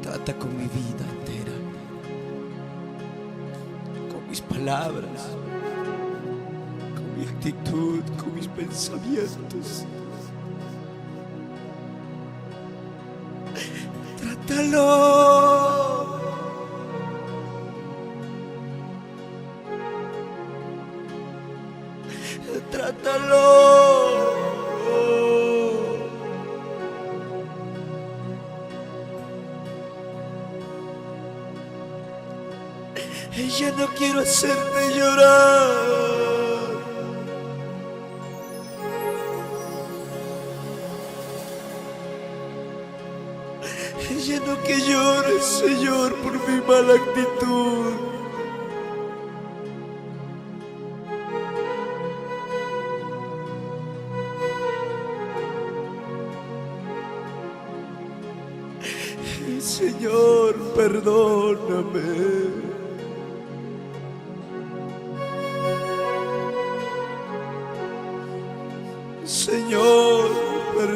Trata con mi vida entera, con mis palabras, con mi actitud, con mis pensamientos. Trátalo. Trátalo. Ya no quiero hacerte llorar. Ya no que llores, Señor, por mi mala actitud. Señor, perdóname. Señor,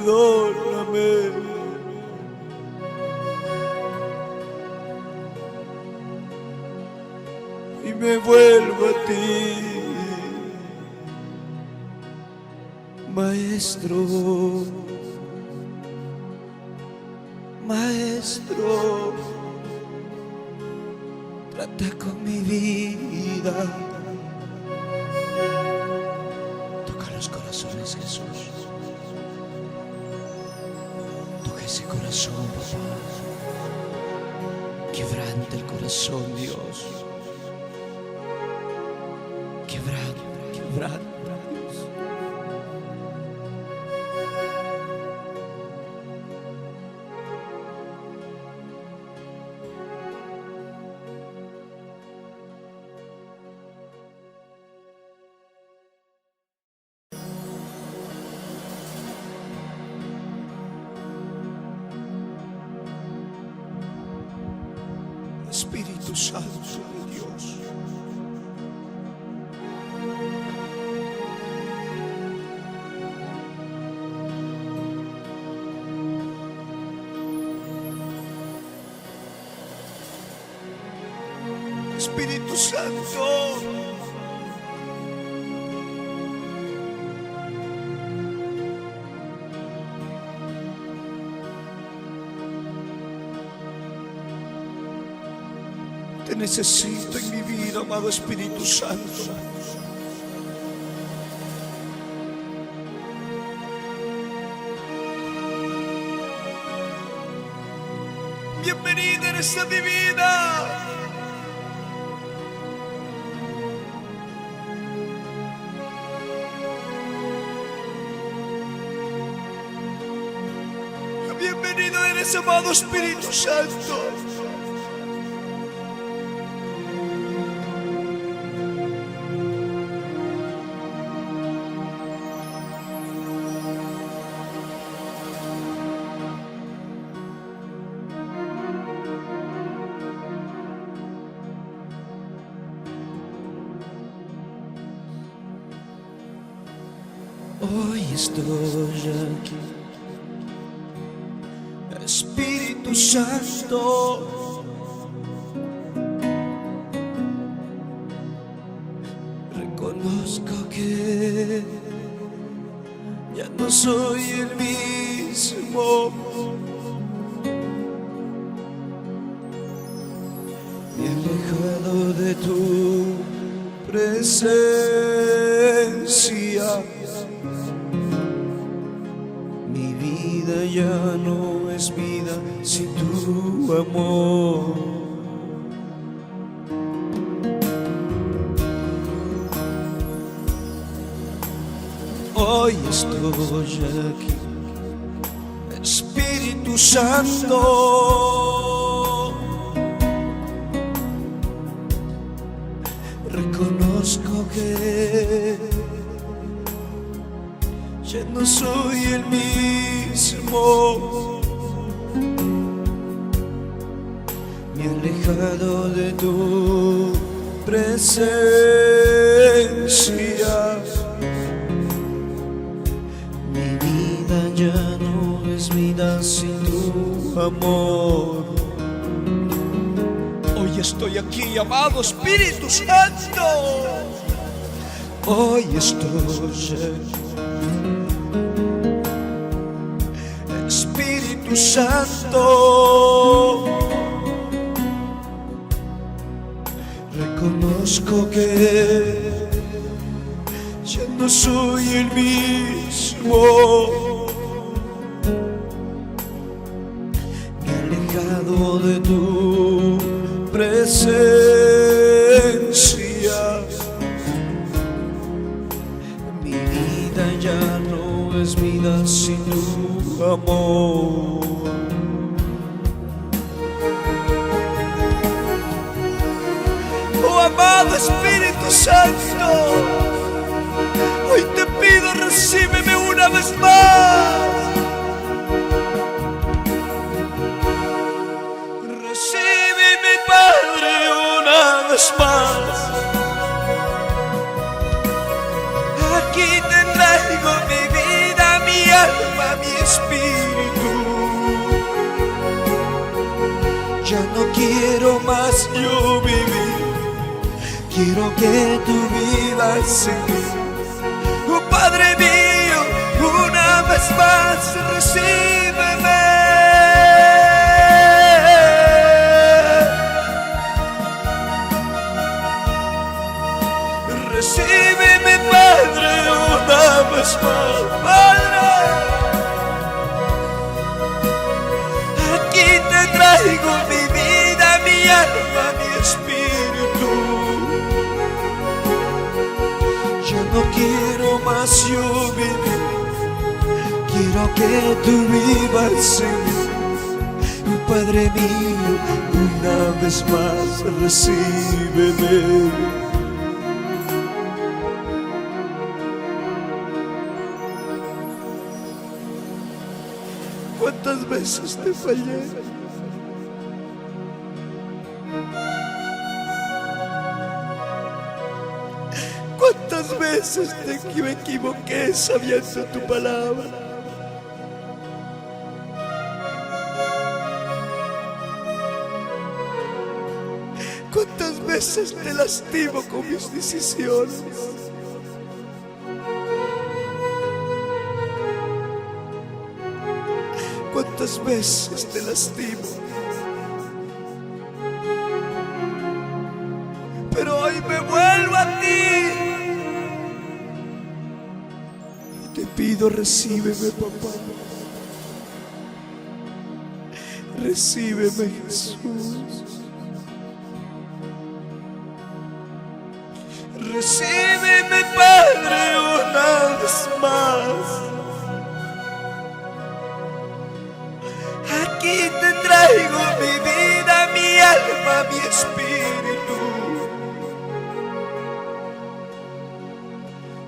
perdóname. Y me vuelvo a ti, Maestro, Maestro, trata con mi vida. Toca los corazones, Jesús. Toca ese corazón, papá. Quebranta el corazón, Dios. Quebranta, quebranta, Dios. Espíritu Santo de Dios, Espíritu Santo, te necesito en mi vida, amado Espíritu Santo. Bienvenida eres a mi vida. Bienvenido eres, amado Espíritu Santo. Hoy estoy aquí, Espíritu Santo, reconozco que ya no soy el mismo. Me he alejado de tu presencia. Mi vida ya no es vida sin tu amor. Hoy estoy aquí, Espíritu Santo, reconozco que ya no soy el mismo. Me he alejado de tu presencia. Mi vida ya no es vida sin tu amor. Hoy estoy aquí, amado Espíritu Santo. Hoy estoy aquí, Espíritu Santo, reconozco que ya no soy el mismo. Me he alejado de tu presencia. Mi vida ya no es vida sin tu amor. Oh amado Espíritu Santo, hoy te pido, recíbeme una vez más. Recíbeme, Padre, una vez más. Aquí te traigo mi vida, mi alma, alma, mi espíritu. Ya no quiero más yo vivir, quiero que tú vivas en mí. Oh Padre mío, una vez más recíbeme. Recíbeme, Padre, una vez más, Padre. Aquí te traigo mi vida, mi alma, mi espíritu. Ya no quiero más yo vivir, quiero que tú vivas en mí. Padre mío, una vez más recíbeme. ¿Cuántas veces te fallé? ¿Cuántas veces me equivoqué sabiendo tu palabra? ¿Cuántas veces te lastimo con mis decisiones? ¿Cuántas veces te lastimo? Pero hoy me vuelvo a ti y te pido, recíbeme, papá. Recíbeme, Jesús. Recíbeme, Padre, una vez más. Aquí te traigo mi vida, mi alma, mi espíritu.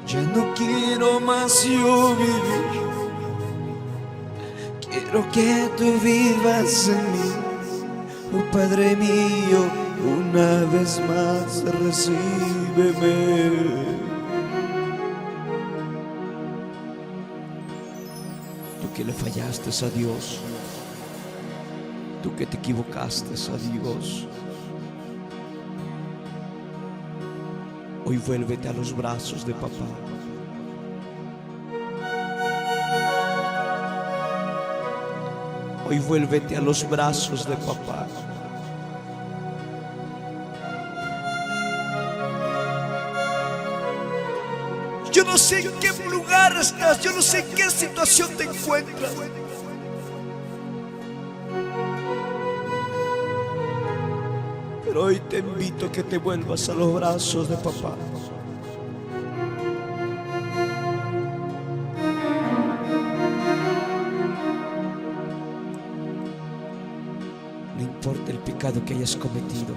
Ya no quiero más yo vivir, quiero que tú vivas en mí. Oh Padre mío, una vez más recíbeme. Tú que le fallaste a Dios, tú que te equivocaste a Dios, hoy vuélvete a los brazos de papá. Hoy vuélvete a los brazos de papá. Yo no sé en qué lugar estás, yo no sé en qué situación te encuentras. Pero hoy te invito a que te vuelvas a los brazos de papá. No importa el pecado que hayas cometido,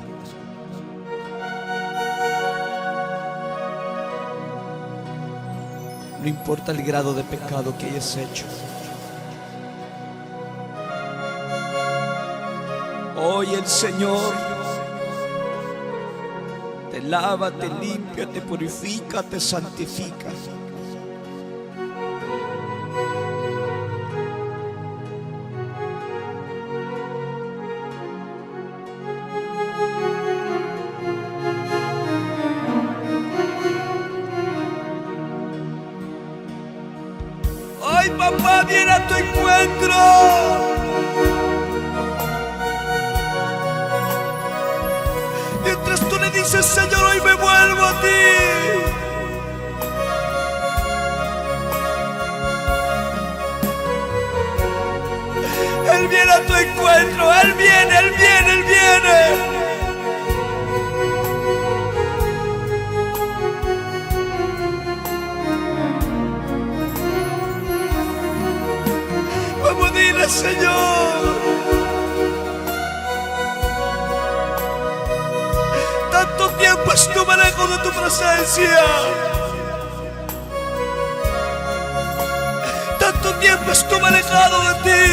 no importa el grado de pecado que hayas hecho, hoy el Señor te lava, te limpia, te purifica, te santifica. Hoy papá viene a tu encuentro. Mientras tú le dices, Señor, hoy me vuelvo a ti. Él viene a tu encuentro, Él viene, Él viene, Él viene. Vamos, dile, Señor. Tanto tiempo estuve lejos de tu presencia. Tanto tiempo estuve alejado de ti.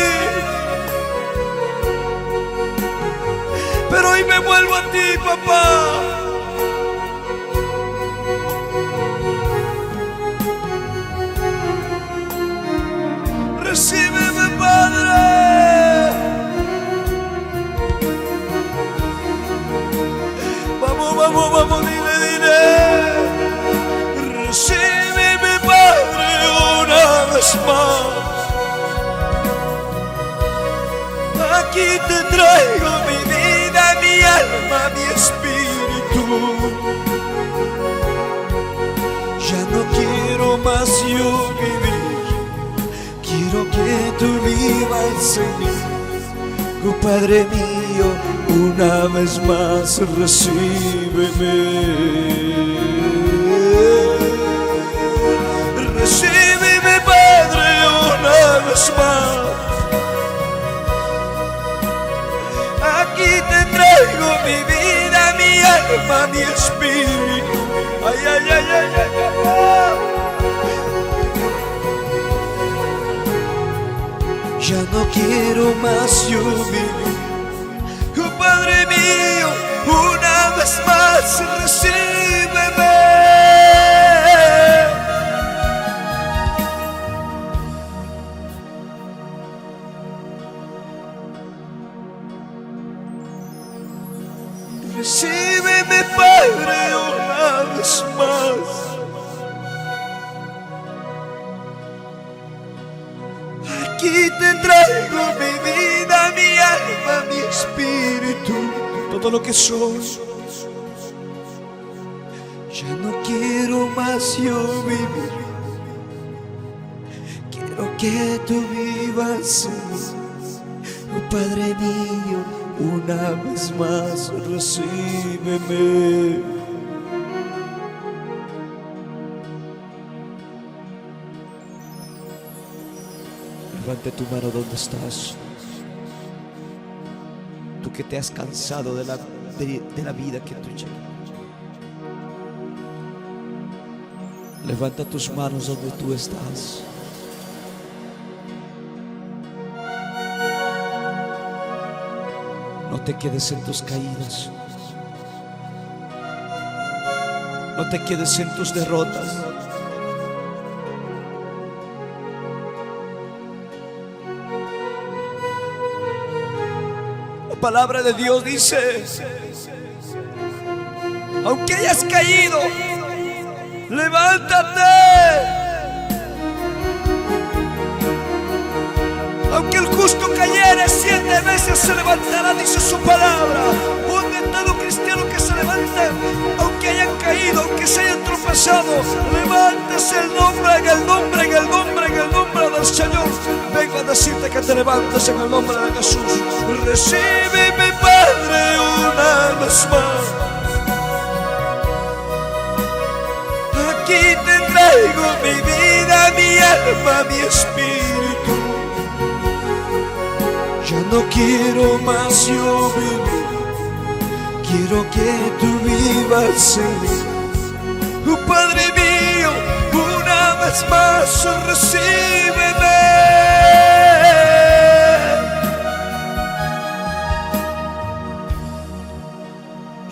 Pero hoy me vuelvo a ti, papá. vamos, vamos, dile, dile. Recíbeme, Padre, una vez más. Aquí te traigo mi vida, mi alma, mi espíritu. Ya no quiero más yo vivir, quiero que tú vivas en mí. Oh Padre mío, una vez más recíbeme. Recíbeme, Padre, una vez más. Aquí te traigo mi vida, mi alma, mi espíritu. Ay, ay, ay, ay, ay, ay, ay. Ya no quiero más yo vivir. Oh Padre mío, una vez más recíbeme. Recíbeme, Padre, una vez más. Aquí te traigo mi vida, mi alma, mi espíritu, todo lo que soy. Ya no quiero más yo vivir, quiero que tú vivas en mí. Oh Padre mío, una vez más recíbeme. Levante tu mano donde estás. Tú que te has cansado de la vida que tú llevas. Levanta tus manos donde tú estás. No te quedes en tus caídas. No te quedes en tus derrotas. La palabra de Dios dice: aunque hayas caído, levántate. Aunque el justo cayere 7 veces se levantará, dice su palabra. Donde todo cristiano que se levante, aunque hayan caído, aunque se hayan tropezado, levántese en el nombre, en el nombre, en el nombre, en el nombre del Señor. Vengo a decirte que te levantes en el nombre de Jesús. Recíbeme, Padre, una vez más. Aquí te traigo mi vida, mi alma, mi espíritu. Ya no quiero más yo vivir, quiero que tú vivas en mí. Oh Padre mío, una vez más recíbeme.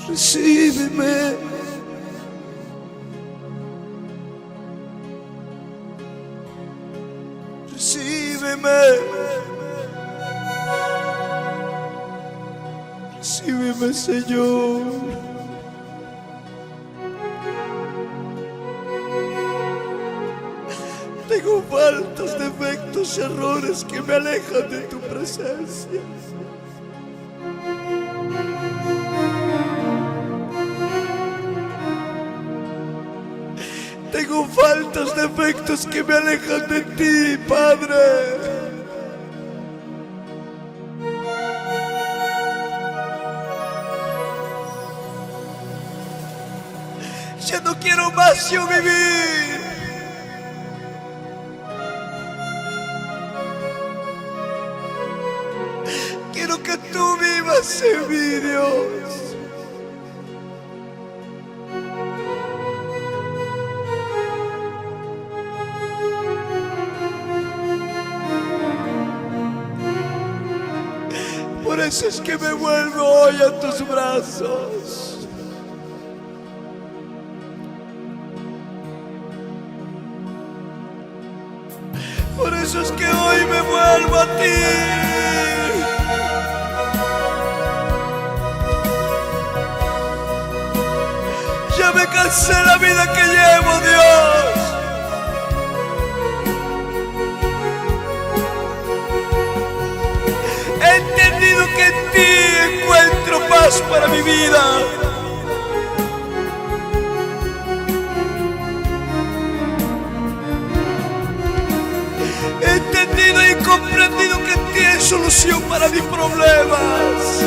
Recíbeme. Recíbeme. Recíbeme, Señor. Tengo faltas, defectos, errores que me alejan de tu presencia. Tengo faltas, defectos que me alejan de ti, Padre. Ya no quiero más yo vivir. Quiero que tú vivas en mí, Dios. Por eso es que me vuelvo hoy a tus brazos. Por eso es que hoy me vuelvo a ti. Ya me cansé de la vida que llevo, Dios. He entendido que en ti encuentro paz para mi vida. He entendido y comprendido que en ti hay solución para mis problemas.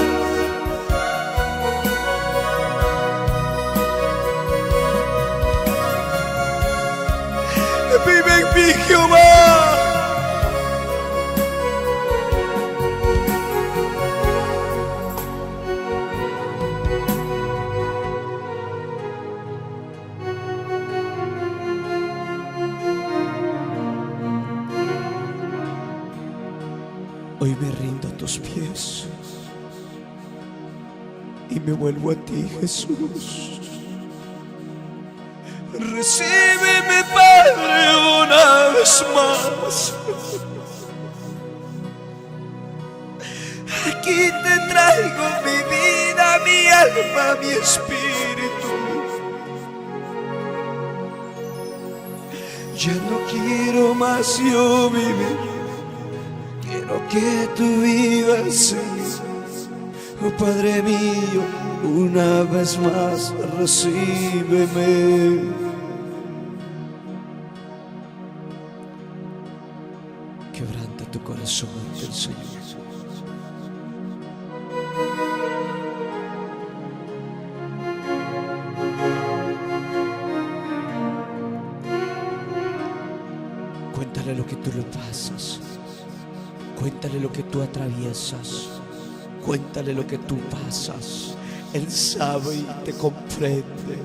Vive en mí, Jehová. Hoy me rindo a tus pies y me vuelvo a ti, Jesús. Recíbeme, Padre, una vez más. Aquí te traigo mi vida, mi alma, mi espíritu. Ya no quiero más yo vivir, quiero que tú vivas en mí. Oh Padre mío, una vez más recíbeme. Quebranta tu corazón ante el Señor. Cuéntale lo que tú le pasas. Cuéntale lo que tú atraviesas. Cuéntale lo que tú pasas. Él sabe y te comprende.